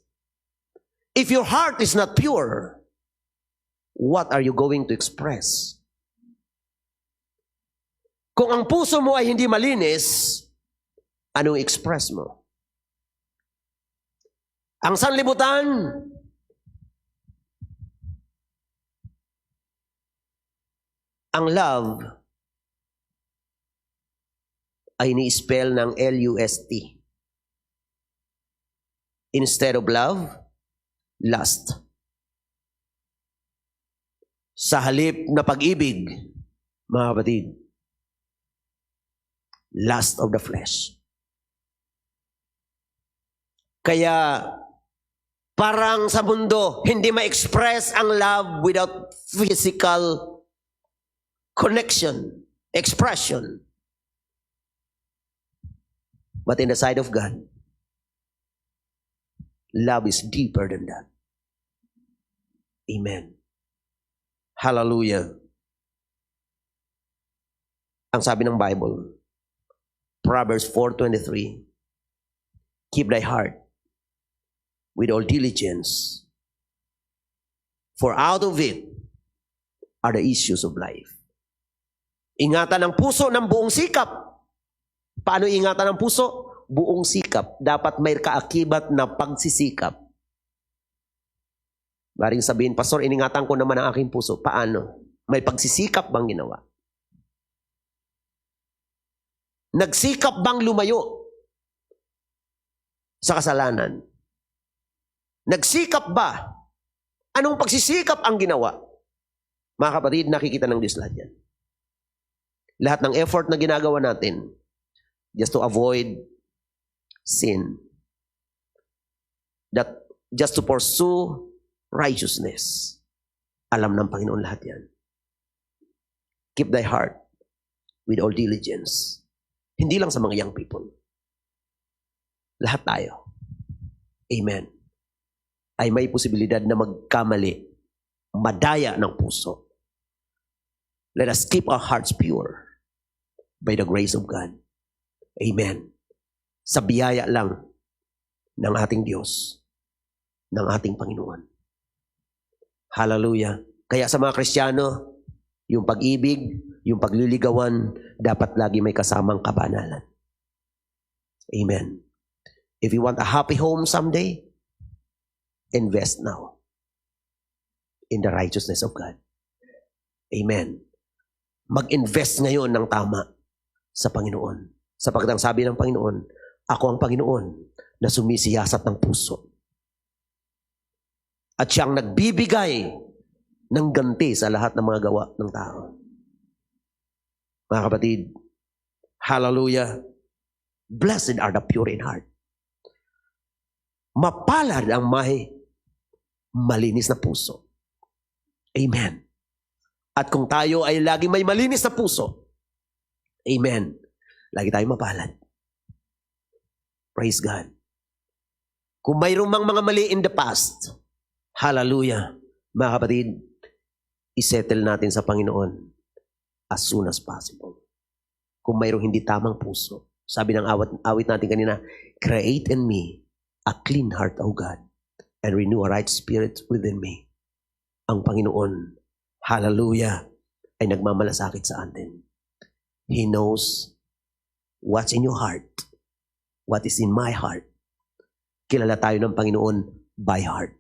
A: If your heart is not pure, what are you going to express? Kung ang puso mo ay hindi malinis, anong express mo? Ang sanlibutan, ang love ay ni-spell ng L-U-S-T. Instead of love, lust. Sa halip na pag-ibig, mga kapatid, lust of the flesh. Kaya, parang sa mundo, hindi ma-express ang love without physical connection, expression. But in the sight of God, love is deeper than that. Amen. Hallelujah. Ang sabi ng Bible, Proverbs 4:23, keep thy heart with all diligence, for out of it are the issues of life. Ingatan ang puso ng buong sikap. Paano ingatan ang puso? Buong sikap. Dapat may kaakibat na pagsisikap. Maring sabihin, Pastor, iningatan ko naman ang aking puso. Paano? May pagsisikap bang ginawa? Nagsikap bang lumayo sa kasalanan? Nagsikap ba? Anong pagsisikap ang ginawa? Mga kapatid, nakikita ng Diyos lahat yan. Lahat ng effort na ginagawa natin just to avoid sin. That just to pursue righteousness. Alam ng Panginoon lahat yan. Keep thy heart with all diligence. Hindi lang sa mga young people. Lahat tayo. Amen. Ay may posibilidad na magkamali, madaya ng puso. Let us keep our hearts pure by the grace of God. Amen. Sa biyaya lang ng ating Diyos, ng ating Panginoon. Hallelujah. Kaya sa mga Kristiyano, yung pag-ibig, yung pagliligawan, dapat lagi may kasamang kabanalan. Amen. If you want a happy home someday, invest now in the righteousness of God. Amen. Mag-invest ngayon ng tama sa Panginoon. Sapagkat ang sabi ng Panginoon, ako ang Panginoon na sumisiyasat ng puso. At siyang nagbibigay ng ganti sa lahat ng mga gawa ng tao. Mga kapatid, hallelujah, blessed are the pure in heart. Mapalad ang may malinis na puso. Amen. At kung tayo ay lagi may malinis na puso, amen, lagi tayong mapalad. Praise God. Kung mayroong mga mali in the past, hallelujah, mga kapatid, isettle natin sa Panginoon as soon as possible. Kung mayroong hindi tamang puso, sabi ng awit natin kanina, create in me a clean heart, O God, and renew a right spirit within me. Ang Panginoon, hallelujah, ay nagmamalasakit sa atin. He knows what's in your heart, what is in my heart. Kilala tayo ng Panginoon by heart.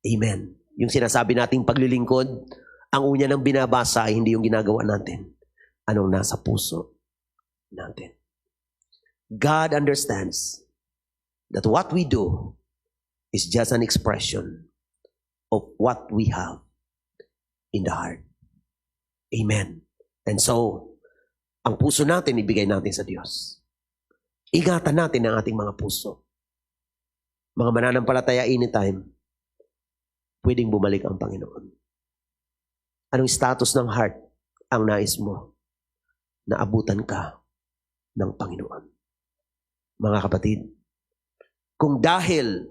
A: Amen. Yung sinasabi nating paglilingkod, ang unya ng binabasa ay hindi yung ginagawa natin. Anong nasa puso natin. God understands that what we do is just an expression of what we have in the heart. Amen. And so, ang puso natin, ibigay natin sa Diyos. Ingatan natin ang ating mga puso. Mga mananampalataya anytime, pwedeng bumalik ang Panginoon. Anong status ng heart ang nais mo na abutan ka ng Panginoon? Mga kapatid, kung dahil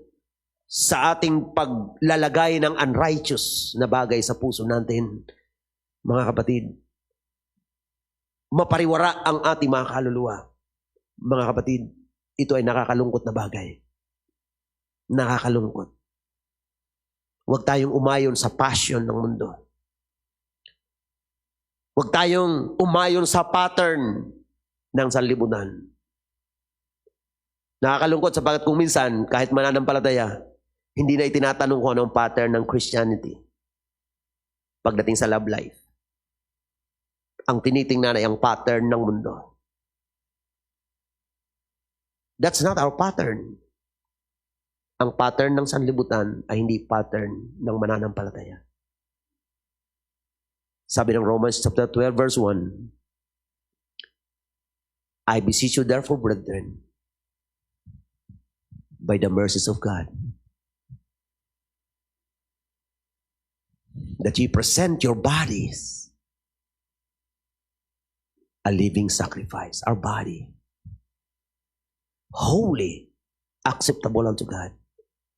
A: sa ating paglalagay ng unrighteous na bagay sa puso natin, mga kapatid, mapariwara ang ating mga kaluluwa. Mga kapatid, ito ay nakakalungkot na bagay. Nakakalungkot. Huwag tayong umayon sa passion ng mundo. Huwag tayong umayon sa pattern ng sanlibutan. Nakakalungkot sapagkat kung minsan, kahit mananampalataya, hindi na itinatanong kung anong pattern ng Christianity pagdating sa love life. Ang tinitingnan ay ang pattern ng mundo. That's not our pattern. Ang pattern ng sanlibutan ay hindi pattern ng mananampalataya. Sabi ng Romans chapter 12 verse 1, I beseech you therefore, brethren, by the mercies of God, that ye present your bodies a living sacrifice, our body, holy, acceptable unto God,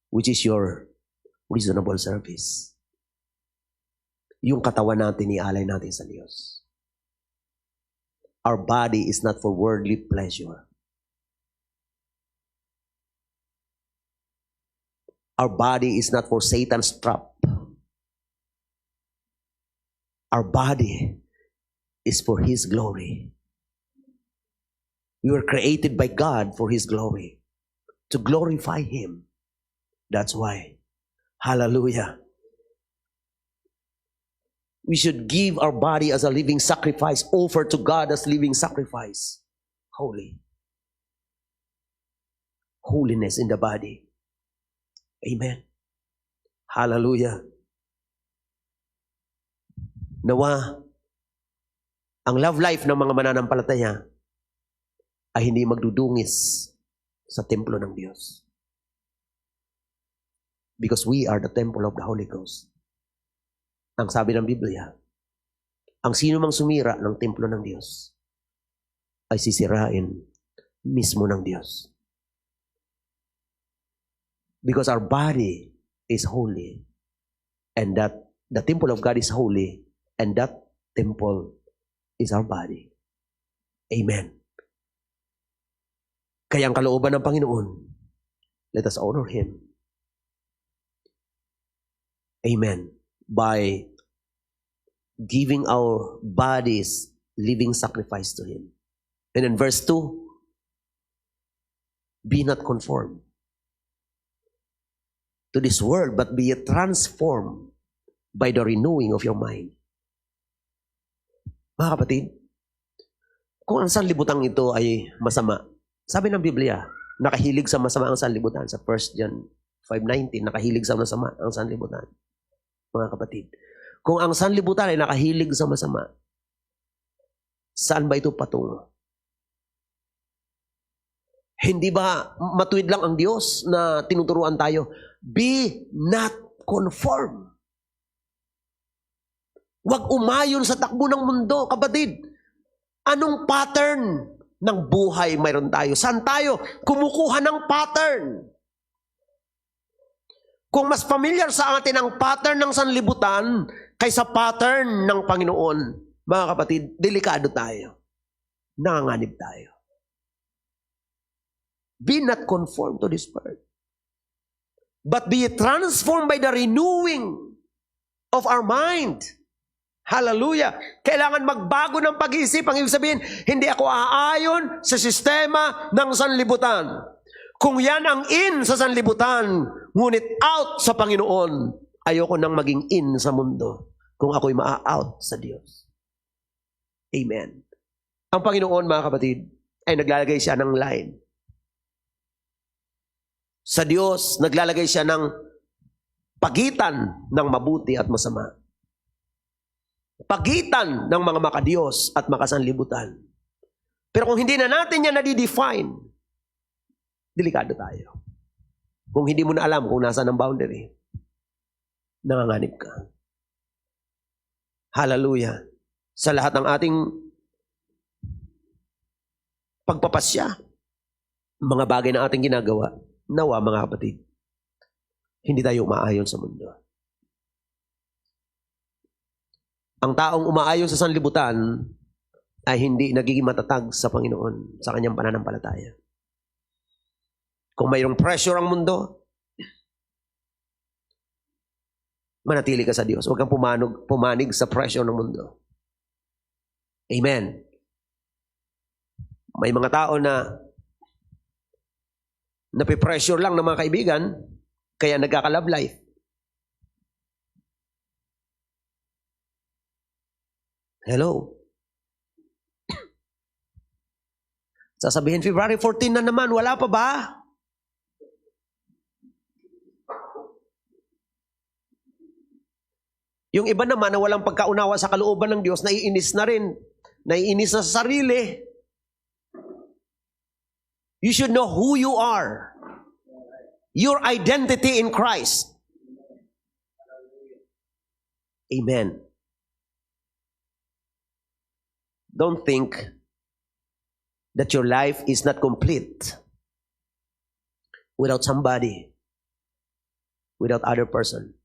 A: which is your reasonable service. Yung katawan natin, ialay natin sa Diyos. Our body is not for worldly pleasure. Our body is not for Satan's trap. Our body is for His glory. We were created by God for His glory, to glorify Him. That's why, hallelujah, we should give our body as a living sacrifice, offer to God as living sacrifice. Holy. Holiness in the body. Amen. Hallelujah. Nawa, ang love life ng mga mananampalataya ay hindi magdudungis sa templo ng Diyos. Because we are the temple of the Holy Ghost. Ang sabi ng Biblia, ang sino mang sumira ng templo ng Diyos ay sisirain mismo ng Diyos. Because our body is holy, and that the temple of God is holy, and that temple is our body. Amen. Kaya ang kalooban ng Panginoon, let us honor Him. Amen. By giving our bodies living sacrifice to Him. And in verse 2, be not conformed to this world, but be transformed by the renewing of your mind. Mga kapatid, kung ang sanlibutan ito ay masama, sabi ng Biblia, nakahilig sa masama ang sanlibutan. Sa 1 John 5:19, nakahilig sa masama ang sanlibutan. Mga kapatid, kung ang sanlibutan ay nakahilig sa masama, saan ba ito patungo? Hindi ba matuwid lang ang Diyos na tinuturuan tayo? Be not conformed. Huwag umayon sa takbo ng mundo, kapatid. Anong pattern ng buhay mayroon tayo? Saan tayo kumukuha ng pattern? Kung mas familiar sa atin ang pattern ng sanlibutan kaysa pattern ng Panginoon, mga kapatid, delikado tayo. Nanganganib tayo. Be not conformed to this world, but be transformed by the renewing of our mind. Hallelujah. Kailangan magbago ng pag-iisip. Ang ibig sabihin, hindi ako aayon sa sistema ng sanlibutan. Kung yan ang in sa sanlibutan, ngunit out sa Panginoon, ayoko nang maging in sa mundo kung ako'y maa-out sa Diyos. Amen. Ang Panginoon, mga kapatid, ay naglalagay siya ng line. Sa Diyos, naglalagay siya ng pagitan ng mabuti at masama. Pagitan ng mga makadiyos at makasanlibutan. Pero kung hindi na natin yan na-define, delikado tayo. Kung hindi mo na alam kung nasa ng boundary, nanganganib ka. Hallelujah. Sa lahat ng ating pagpapasya, mga bagay na ating ginagawa, nawa mga kapatid, hindi tayo umaayon sa mundo. Ang taong umaayon sa sanlibutan ay hindi nagiging matatag sa Panginoon, sa kanyang pananampalataya. Kung mayroong pressure ang mundo, manatili ka sa Diyos. Huwag kang pumanig sa pressure ng mundo. Amen. May mga tao na napipressure lang ng mga kaibigan, kaya nagkaka-love life. Hello. Sasabihin, February 14 na naman, wala pa ba? Yung iba naman na walang pagkaunawa sa kalooban ng Diyos, naiinis na rin. Naiinis na sa sarili. You should know who you are. Your identity in Christ. Amen. Don't think that your life is not complete without somebody, without other person.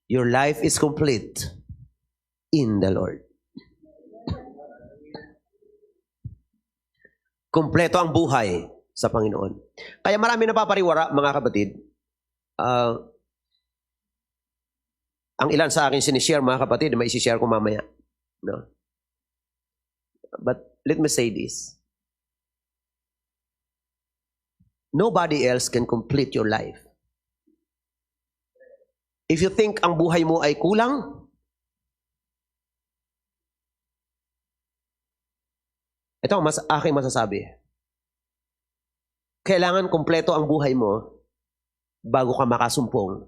A: Your life is complete in the Lord. Kompleto ang buhay sa Panginoon. Kaya marami napapariwara, mga kapatid. Ang ilan sa akin sinishare, mga kapatid, may isishare ko mamaya. No? But let me say this. Nobody else can complete your life. If you think ang buhay mo ay kulang, ito ang aking masasabi. Kailangan kumpleto ang buhay mo bago ka makasumpong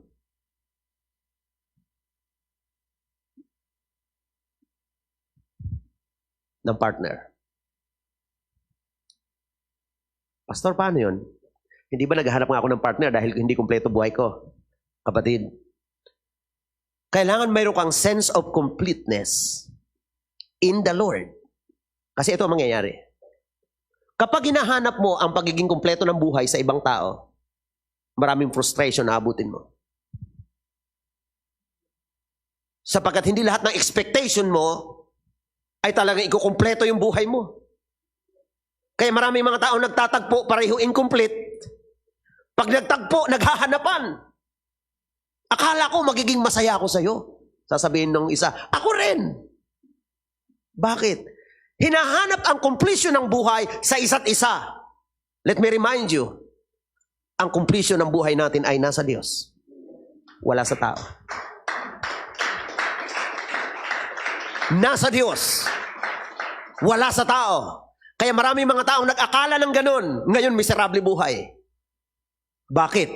A: ng partner. Pastor, paano yun? Hindi ba naghahanap nga ako ng partner dahil hindi kumpleto buhay ko? Kapatid, kailangan mayroon kang sense of completeness in the Lord. Kasi ito ang mangyayari. Kapag hinahanap mo ang pagiging kumpleto ng buhay sa ibang tao, maraming frustration na abutin mo. Sapagkat hindi lahat ng expectation mo ay talagang ikukumpleto yung buhay mo. Kaya maraming mga tao nagtatagpo, pareho incomplete. Pag nagtagpo, naghahanapan. Akala ko magiging masaya ako sa'yo. Sasabihin ng isa, ako rin. Bakit? Hinahanap ang completion ng buhay sa isa't isa. Let me remind you, ang completion ng buhay natin ay nasa Diyos. Wala sa tao. Nasa Diyos. Wala sa tao. Kaya maraming mga taong nag-akala ng ganun. Ngayon, miserable buhay. Bakit?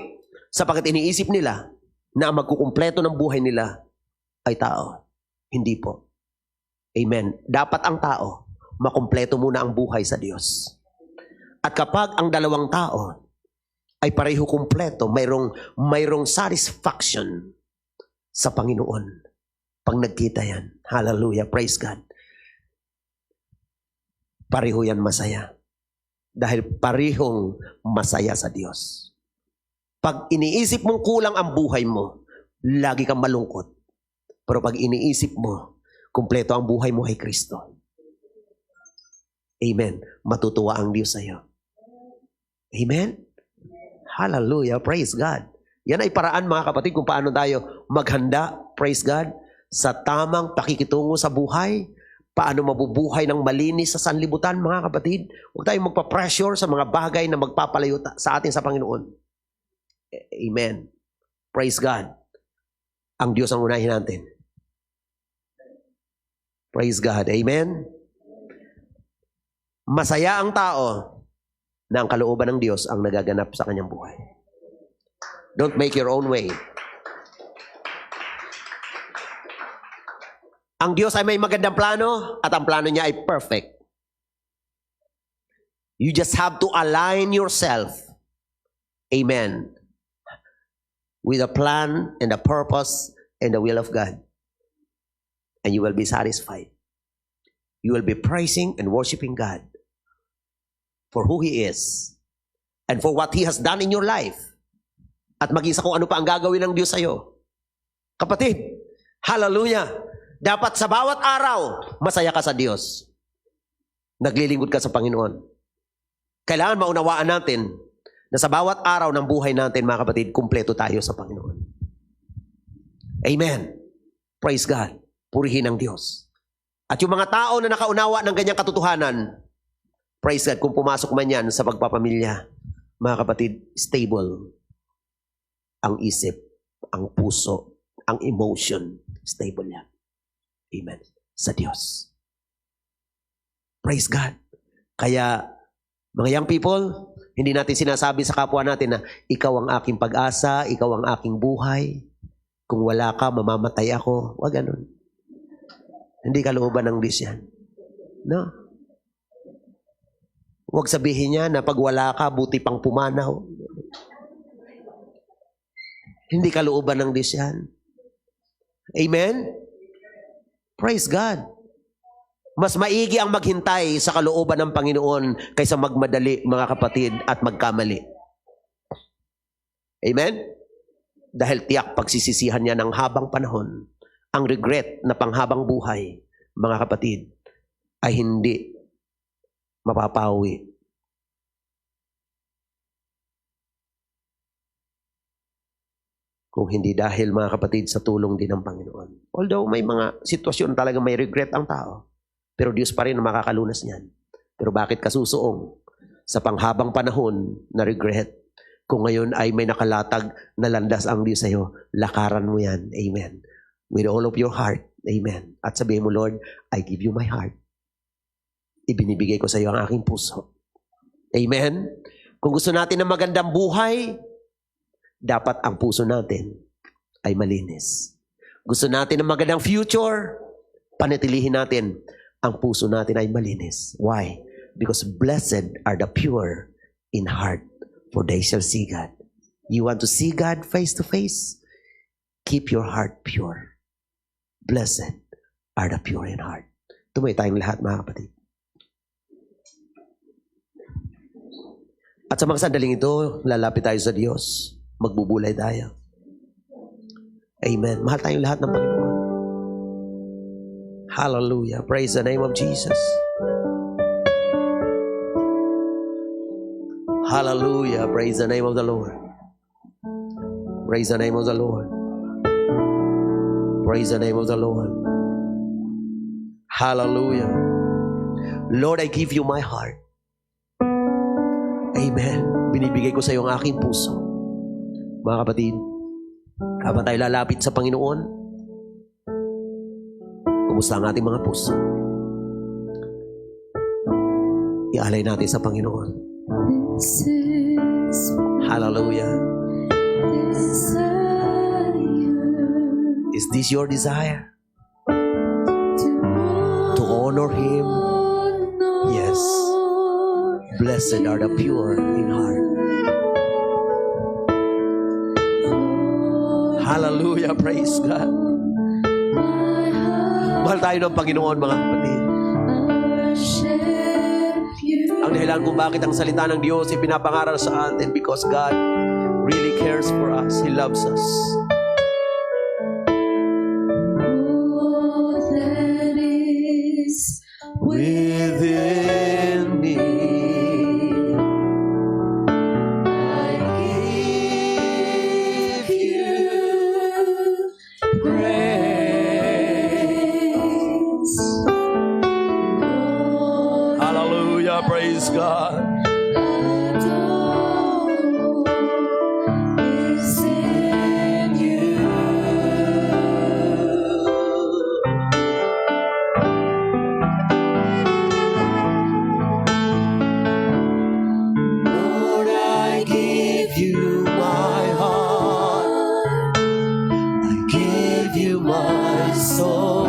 A: Sapagkat iniisip nila na ang magkukumpleto ng buhay nila ay tao. Hindi po. Amen. Dapat ang tao, makumpleto muna ang buhay sa Diyos. At kapag ang dalawang tao ay pareho kumpleto, mayroong satisfaction sa Panginoon. Pag nagkita yan, hallelujah, praise God. Pareho yan masaya. Dahil parehong masaya sa Diyos. Pag iniisip mong kulang ang buhay mo, lagi kang malungkot. Pero pag iniisip mo, kumpleto ang buhay mo kay Kristo. Amen. Matutuwa ang Diyos sa iyo. Amen. Hallelujah. Praise God. Yan ay paraan, mga kapatid, kung paano tayo maghanda, praise God, sa tamang pakikitungo sa buhay. Paano mabubuhay ng malinis sa sanlibutan, mga kapatid. Huwag tayong magpa-pressure sa mga bagay na magpapalayo sa atin sa Panginoon. Amen. Praise God. Ang Diyos ang unahin natin. Praise God. Amen. Masaya ang tao na ang kalooban ng Diyos ang nagaganap sa kanyang buhay. Don't make your own way. Ang Diyos ay may magandang plano at ang plano niya ay perfect. You just have to align yourself. Amen. With the plan and the purpose and the will of God. And you will be satisfied. You will be praising and worshiping God for who He is and for what He has done in your life. At mag-isa kung ano pa ang gagawin ng Diyos sa'yo. Kapatid, hallelujah. Dapat sa bawat araw, masaya ka sa Diyos. Naglilingkod ka sa Panginoon. Kailangan maunawaan natin na sa bawat araw ng buhay natin, mga kapatid, kumpleto tayo sa Panginoon. Amen. Praise God. Purihin ang Diyos. At yung mga tao na nakaunawa ng ganyang katotohanan, praise God, kung pumasok man yan sa pagpapamilya, mga kapatid, stable ang isip, ang puso, ang emotion, stable yan. Amen. Sa Diyos. Praise God. Kaya, mga young people, hindi natin sinasabi sa kapwa natin na ikaw ang aking pag-asa, ikaw ang aking buhay. Kung wala ka, mamamatay ako. Huwag ganun. Hindi kalooban ng Diyos yan. No? Huwag sabihin niya na pag wala ka, buti pang pumanaw. Hindi kalooban ng Diyos yan. Amen? Praise God. Mas maigi ang maghintay sa kalooban ng Panginoon kaysa magmadali, mga kapatid, at magkamali. Amen? Dahil tiyak pagsisisihan niya ng habang panahon, ang regret na panghabang buhay, mga kapatid, ay hindi mapapawi. Kung hindi dahil, mga kapatid, sa tulong din ng Panginoon. Although may mga sitwasyon talaga may regret ang tao, pero Diyos pa rin ang makakalunas niyan. Pero bakit kasusuong sa panghabang panahon na regret? Kung ngayon ay may nakalatag na landas ang Diyos sa'yo, lakaran mo yan. Amen. With all of your heart. Amen. At sabihin mo, Lord, I give you my heart. Ibinibigay ko sa iyo ang aking puso. Amen. Kung gusto natin ng magandang buhay, dapat ang puso natin ay malinis. Gusto natin ng magandang future, panatilihin natin ang puso natin ay malinis. Why? Because blessed are the pure in heart, for they shall see God. You want to see God face to face? Keep your heart pure. Blessed are the pure in heart. Tumayo tayong lahat, mga kapatid. At sa mga sandaling ito, lalapit tayo sa Diyos. Magbubulay tayo. Amen. Mahal tayong lahat ng Panginoon. Hallelujah. Praise the name of Jesus. Hallelujah. Praise the name of the Lord. Praise the name of the Lord. Praise the name of the Lord. Hallelujah. Lord, I give you my heart. Amen. Binibigay ko sa iyo ang aking puso. Mga kapatid, habang tayo lalapit sa Panginoon, kumusta ang ating mga puso? ialay natin sa Panginoon.
B: This is
A: Hallelujah.
B: desire
A: Is this your desire?
B: to
A: To honor Him?
B: honor
A: Yes. Blessed are the pure in heart. Hallelujah. Praise God.
B: my heart.
A: Mahal tayo ng Panginoon, mga kapatid.
B: Worship you.
A: Ang dahilan kung bakit ang salita ng Diyos ay pinapangaral sa atin because God really cares for us. He loves us.
B: All that is
A: Within me,
B: I give you praise. Lord,
A: hallelujah, praise God.
B: adore is in you.
A: Lord, I give you my heart. I give you my soul.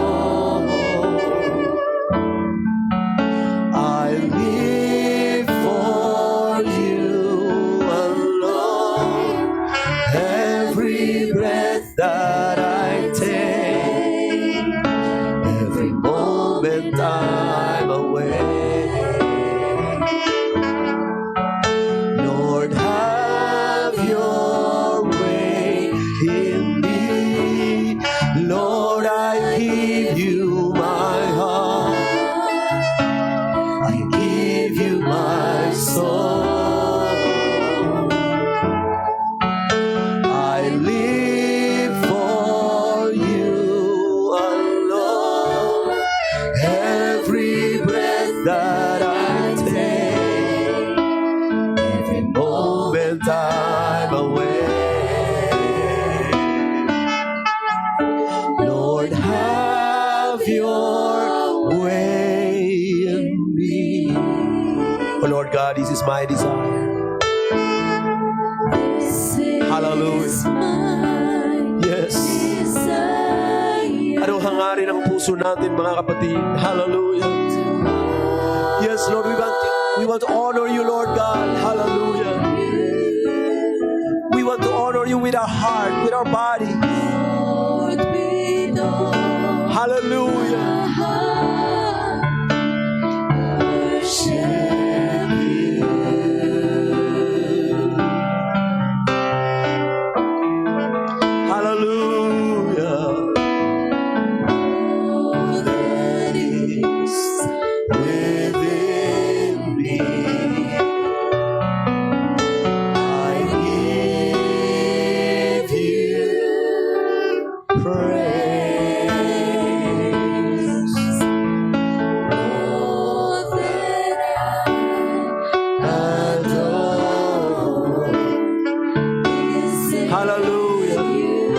A: I live for you alone. Every breath that I take, every moment I'm awake. Lord, have your way in me. Lord, I give you my heart. I give you my soul. I live for you alone. Every breath that I take, every moment I'm awake. Lord, have your way in me. Oh Lord God, this is my desire. Hallelujah. Yes. Anong hangarin ang puso natin, mga kapatid? Hallelujah. Yes, Lord, we want to honor you, Lord God. Hallelujah. We want to honor you with our heart, with our body. Hallelujah.
B: Worship you.
A: Hallelujah.
B: All that is
A: Within me, I give you praise.
B: all that I
A: Adore.
B: is in
A: Hallelujah.
B: you.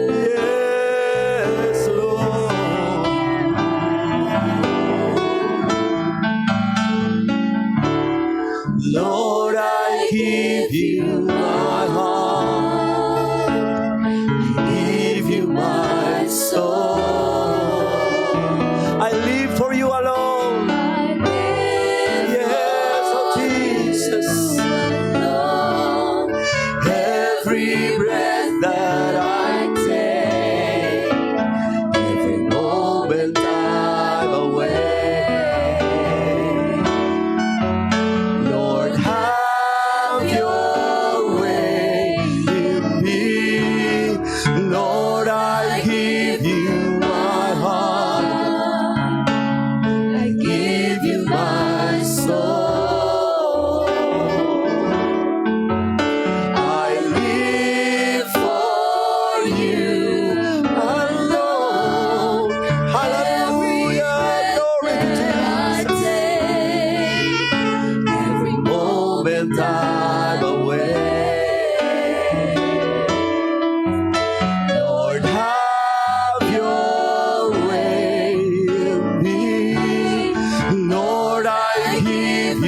A: Yes, Lord. Lord, I give you my heart. I give you my soul. I live for you alone.
B: I live
A: Yes, oh Jesus.
B: alone.
A: Every breath that I take, every moment I'm awake. Lord, have your way in me. Lord, I give you my heart. I give you my soul. I live for you alone. Hallelujah. Glory to Jesus. Every moment I'm awake. Lord, have your way in me. Lord, I give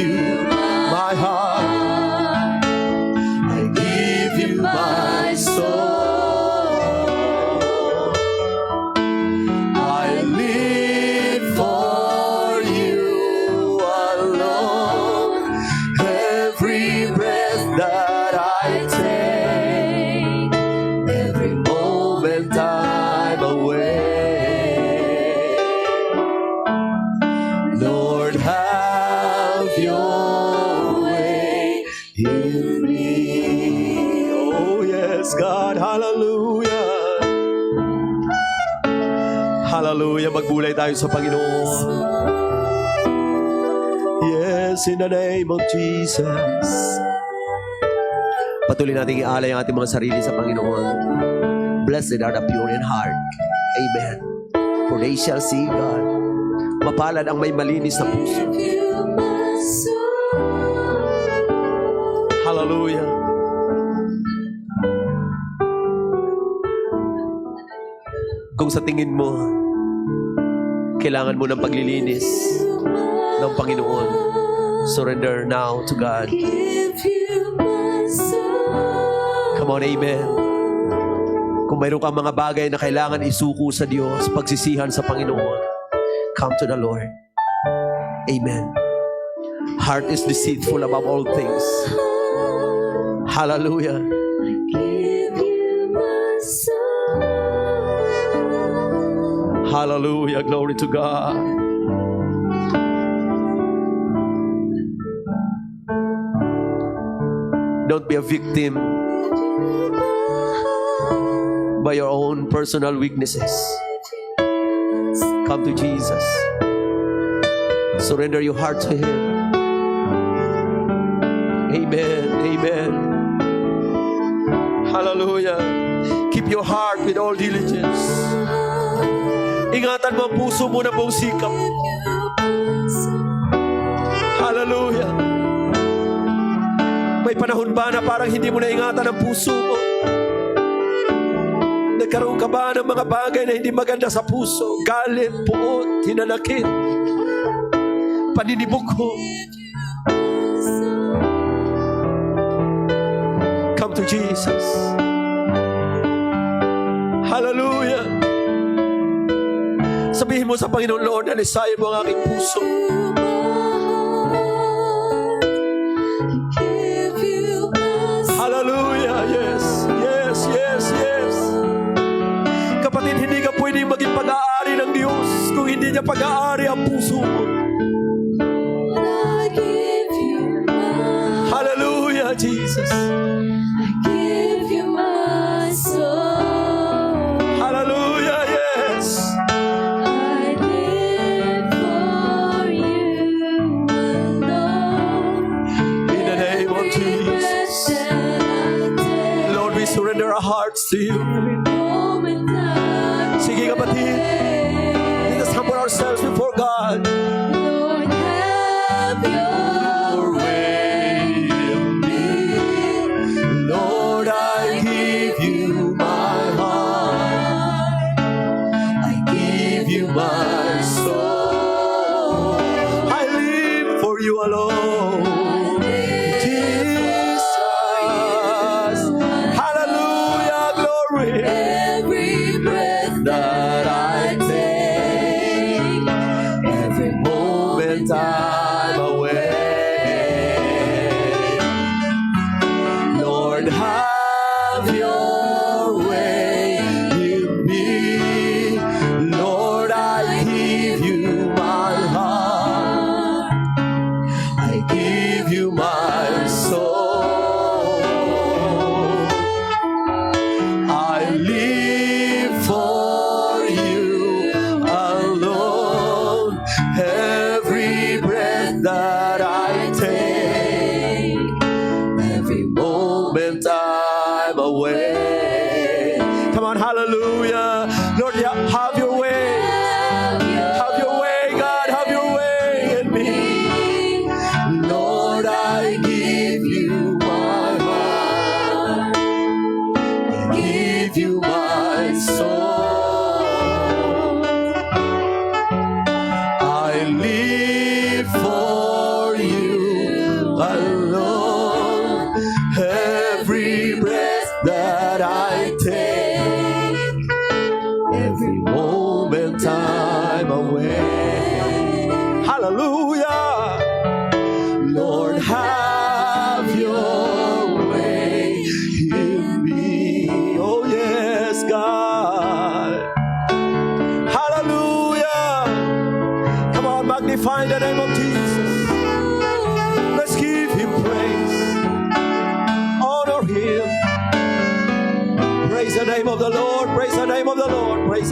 A: in me. Oh yes, God. Hallelujah. Hallelujah. Magbulay tayo sa Panginoon. Yes, in the name of Jesus. Patuloy natin ialay ang ating mga sarili sa Panginoon. Blessed are the pure in heart. Amen. For they shall see God. Mapalad ang may malinis na puso. Hallelujah. Kung sa tingin mo, kailangan mo ng paglilinis ng Panginoon, surrender now to God. Come on, amen. Kung mayroon kang mga bagay na kailangan isuko sa Diyos, pagsisihan sa Panginoon, come to the Lord. Amen. Heart is deceitful above all things. Hallelujah. Hallelujah. Glory to God. Don't be a victim by your own personal weaknesses. Come to Jesus. Surrender your heart to Him. Amen. Amen. Hallelujah. Keep your heart with all diligence. Ingatan mo ang puso mo na buong sikap. Hallelujah. May panahon ba na parang hindi mo na ingatan ang puso mo? Nagkaroon ka ba ng mga bagay na hindi maganda sa puso? Galit, puot, hinanakit, paninibugho. Come to Jesus. Hallelujah. Sabihin mo sa Panginoon, Lord, alisayan mo ang aking puso. Hallelujah. Yes, yes, yes, yes. Kapatid, hindi ka pwedeng maging pag-aari ng Diyos kung hindi niya pag-aari ang puso mo. Hallelujah, Jesus. Hallelujah, yes. In the name of Jesus. Lord, we surrender our hearts to you. Sige kapatid, let us humble ourselves before God.
B: Lord, have your way in me.
A: Lord, I give you my heart. I give you my soul. I live for you alone. Jesus. Hallelujah, glory.
B: Every breath
A: That I take, every moment I'm away. Lord, have your way in me. Lord, I give you my heart. I give you my soul. I live for you alone. Every breath that I take, every moment I'm away. Come on, hallelujah. Lord, have your way. Have your way, God, have your way in me. Lord, I give you my heart. I give you my soul. I live for you alone. Every breath that I take, every moment I'm away. Hallelujah. Lord, have your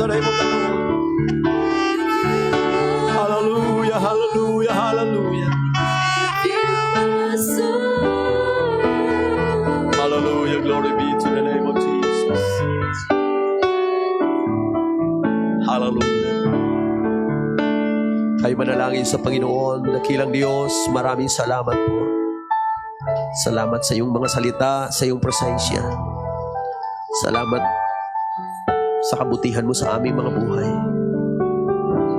A: the name of the Lord. Hallelujah, hallelujah, hallelujah. Hallelujah, glory be to the name of Jesus. Hallelujah. Tayo manalangin sa Panginoon, dakilang Diyos, maraming salamat po. Salamat sa iyong mga salita, sa iyong presensya. Salamat sa kabutihan mo sa aming mga buhay.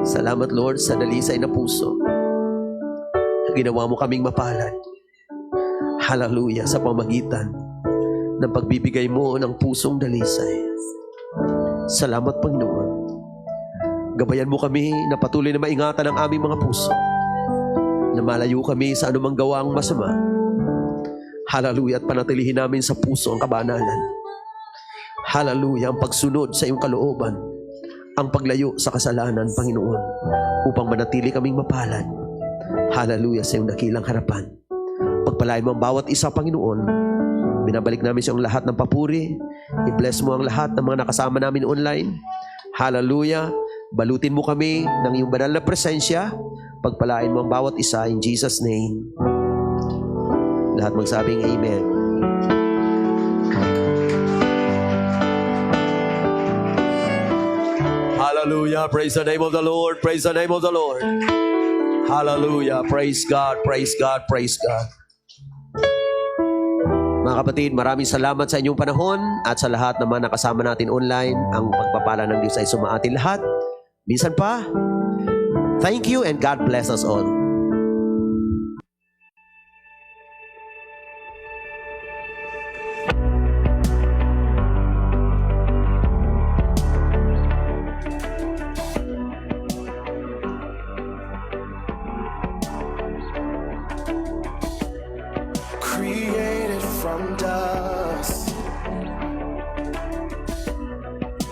A: Salamat, Lord, sa dalisay na puso. Ginawa mo kaming mapalad. Hallelujah, sa pamagitan ng pagbibigay mo ng pusong dalisay. Salamat, Panginoon. Gabayan mo kami na patuloy na maingatan ang aming mga puso, na malayo kami sa anumang gawaang masama. Hallelujah, at panatilihin namin sa puso ang kabanalan. Hallelujah, ang pagsunod sa iyong kalooban, ang paglayo sa kasalanan, Panginoon, upang manatili kaming mapalad. Hallelujah, sa iyong dakilang harapan. Pagpalain mo ang bawat isa, Panginoon. Binabalik namin sa iyong lahat ng papuri. I-bless mo ang lahat ng mga nakasama namin online. Hallelujah. Balutin mo kami ng iyong banal na presensya. Pagpalain mo ang bawat isa in Jesus' name. Lahat magsabing Amen. Hallelujah. Praise the name of the Lord. Praise the name of the Lord. Hallelujah. Praise God. Praise God. Praise God. Mga kapatid, maraming salamat sa inyong panahon at sa lahat ng mga nakasama natin online. Ang pagpapala ng Diyos ay sumaatin lahat. Minsan pa, thank you and God bless us all.
B: Created from dust,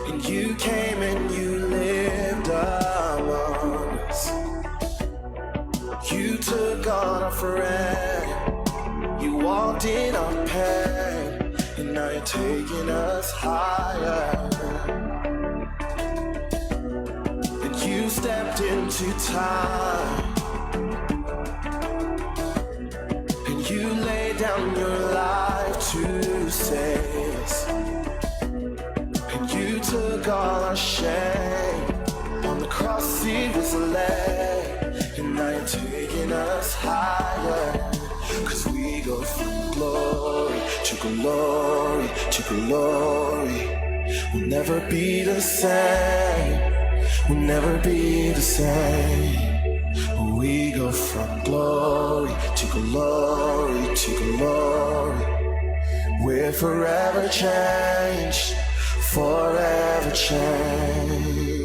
B: and you came and you lived among us. You took on a friend, you walked in our pain, and now you're taking us higher. And you stepped into time, you laid down your life to save us, and you took all our shame. On the cross it was laid, and now you're taking us higher. 'Cause we go from glory to glory to glory. We'll never be the same. We'll never be the same. We go from glory to glory to glory. We're forever changed, forever changed.